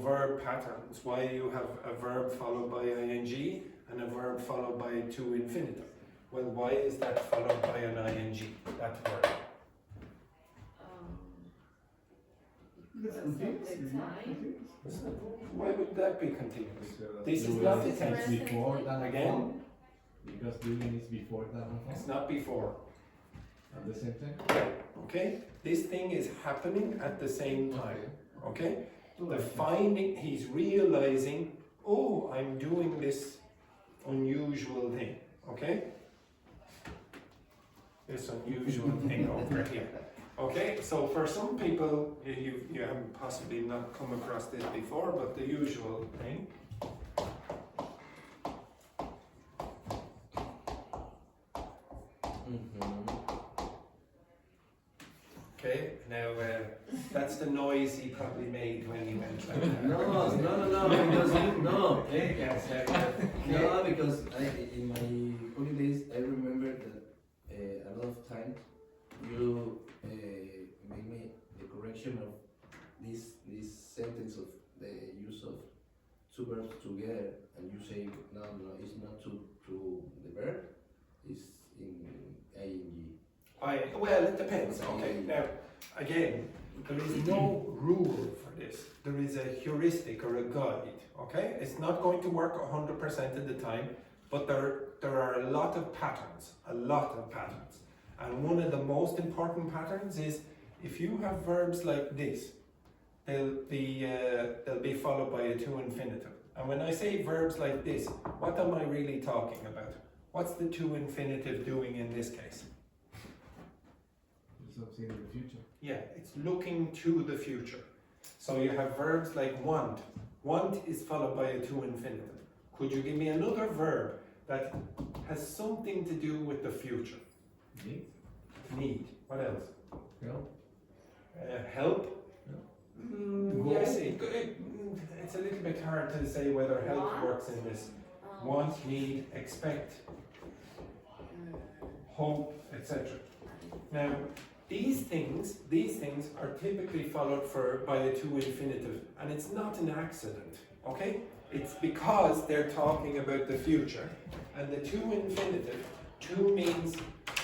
verb patterns. Why you have a verb followed by ing and a verb followed by to infinitive. Well, why is that followed by an ing, that verb? Why would that be continuous? This is not the tense. Before than Again? Because doing is before than It's not before. at the same time. Okay? This thing is happening at the same time. Okay? The finding, he's realizing, oh, I'm doing this unusual thing. Okay? This unusual thing over here. Okay, so for some people, you have possibly not come across this before, but the usual thing that's the noise he probably made when he went like that. No, because no, no, because in my holidays I remember that a lot of times you make me the correction of this sentence of the use of two verbs together, and you say no, it's not to the verb, it's in ing. Well, it depends. Okay, now again, there is no rule for this. There is a heuristic or a guide. Okay, it's not going to work 100% of the time, but there are a lot of patterns, and one of the most important patterns is if you have verbs like this, they'll be followed by a to infinitive. And when I say verbs like this, what am I really talking about? What's the to infinitive doing in this case? Something in the future. Yeah, it's looking to the future. So you have verbs like want. Want is followed by a to infinitive. Could you give me another verb that has something to do with the future? Need. Need. What else? Help. Help? Yes, it's a little bit hard to say whether help Want. works in this. Want, need, expect, hope, etc. Now, these things are typically followed by a to infinitive, and it's not an accident, okay? It's because they're talking about the future, and the to infinitive, to means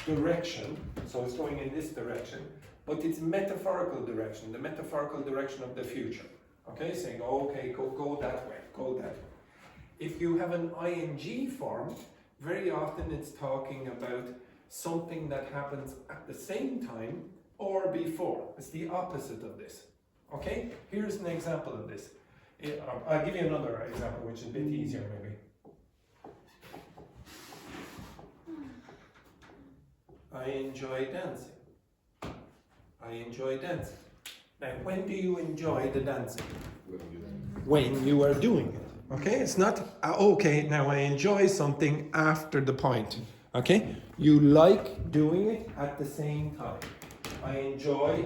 direction, so it's going in this direction, but it's metaphorical direction, the metaphorical direction of the future, okay? Saying, oh, okay, go that way, go that way. If you have an ing form, very often it's talking about something that happens at the same time or before. It's the opposite of this. Okay? Here's an example of this. I'll give you another example which is a bit easier maybe. I enjoy dancing. I enjoy dancing. Now, when do you enjoy the dancing? When you are doing it. Okay? It's not, okay, now I enjoy something after the point. Okay? You like doing it at the same time. I enjoy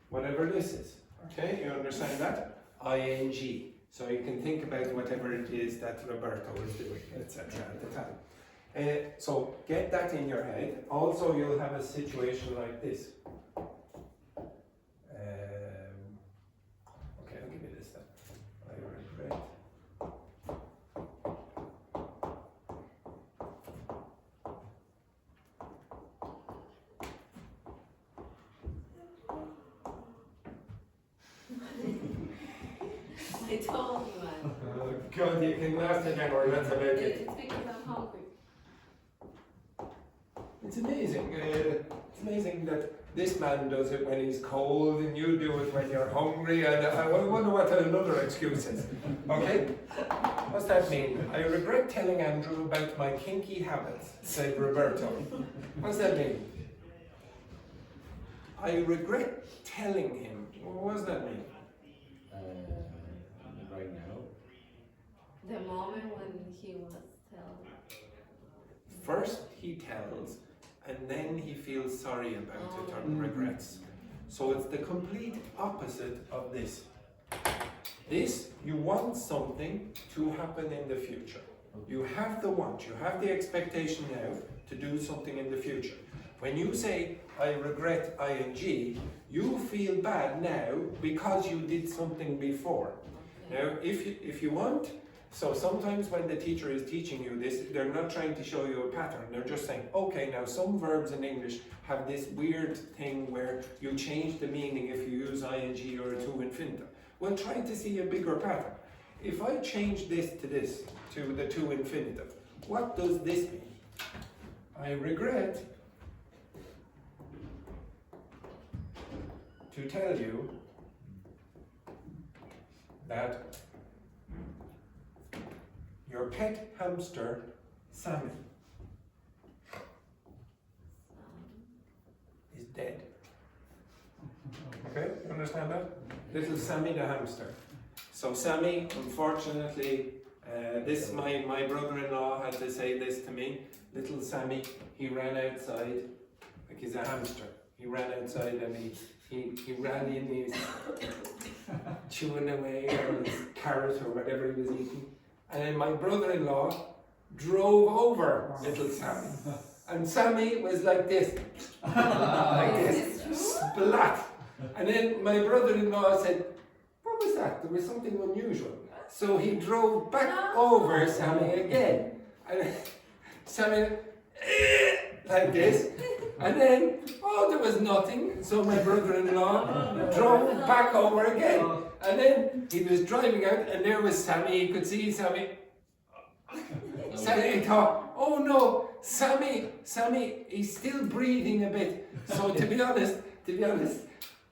whatever this is. Okay? You understand that? ing. So you can think about whatever it is that Roberto is doing, etc. at the time. So get that in your head. Also, you'll have a situation like this. Okay, I'll give you this then. I regret. I told you, man. God, you can laugh again, or that's about it. It's because I'm hungry. It's amazing. It's amazing that this man does it when he's cold, and you do it when you're hungry. And I wonder what another excuse is. Okay, what's that mean? I regret telling Andrew about my kinky habits, said Roberto. What's that mean? I regret telling him. What does that mean? Right now. The moment when he was telling. First he tells, and then he feels sorry about it or regrets. So it's the complete opposite of this. This, you want something to happen in the future. You have the want, you have the expectation now to do something in the future. When you say, I regret ing, you feel bad now because you did something before. Now, if you want, so sometimes when the teacher is teaching you this, they're not trying to show you a pattern. They're just saying, okay, now some verbs in English have this weird thing where you change the meaning if you use ing or a to infinitive. Well, try to see a bigger pattern. If I change this, to the to infinitive, what does this mean? I regret to tell you that your pet hamster, Sammy, is dead. Okay, you understand that? Little Sammy the hamster. So Sammy, unfortunately, my brother-in-law had to say this to me. Little Sammy, he ran outside, like he's a hamster. He ran outside and he ran in, he's chewing away on his carrot or whatever he was eating. And then my brother-in-law drove over little Sammy. And Sammy was like this. Like this. Splat. And then my brother-in-law said, what was that? There was something unusual. So he drove back over Sammy again. And Sammy, like this. And then, oh, there was nothing. So my brother-in-law drove back over again. And then he was driving out, and there was Sammy. He could see Sammy. Sammy thought, oh no, Sammy, he's still breathing a bit. So to be honest,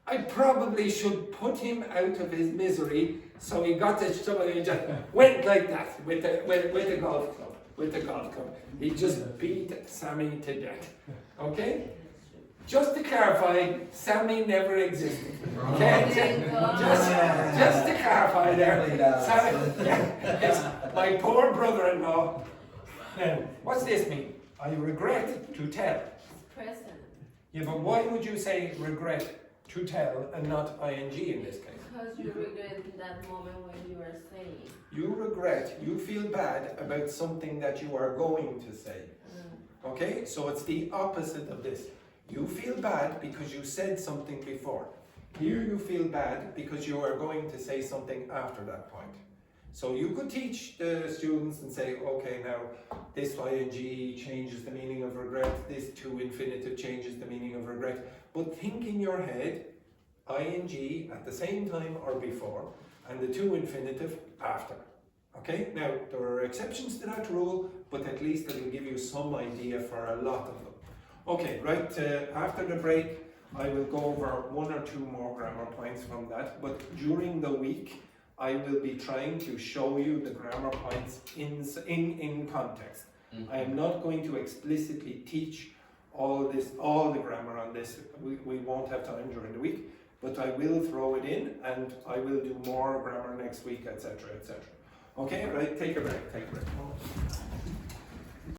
I probably should put him out of his misery. So he got to somebody and just went like that with the golf club. He just beat Sammy to death. Okay? Just to clarify, Sammy never existed. Okay? Just to clarify there. Sammy, it's my poor brother-in-law. Now, what's this mean? I regret to tell. Present. Yeah, but why would you say regret to tell and not ing in this case? Because you regret that moment when you are saying. You regret, you feel bad about something that you are going to say. Okay? So it's the opposite of this. You feel bad because you said something before. Here you feel bad because you are going to say something after that point. So you could teach the students and say, okay, now this ing changes the meaning of regret, this to infinitive changes the meaning of regret. But think in your head, ing at the same time or before, and the to infinitive after. Okay? Now, there are exceptions to that rule, but at least it will give you some idea for a lot of them. Okay, right, after the break, I will go over 1 or 2 more grammar points from that, but during the week, I will be trying to show you the grammar points in context. I am not going to explicitly teach all the grammar on this. We won't have time during the week, but I will throw it in, and I will do more grammar next week, etc., etc. Okay, right, take a break.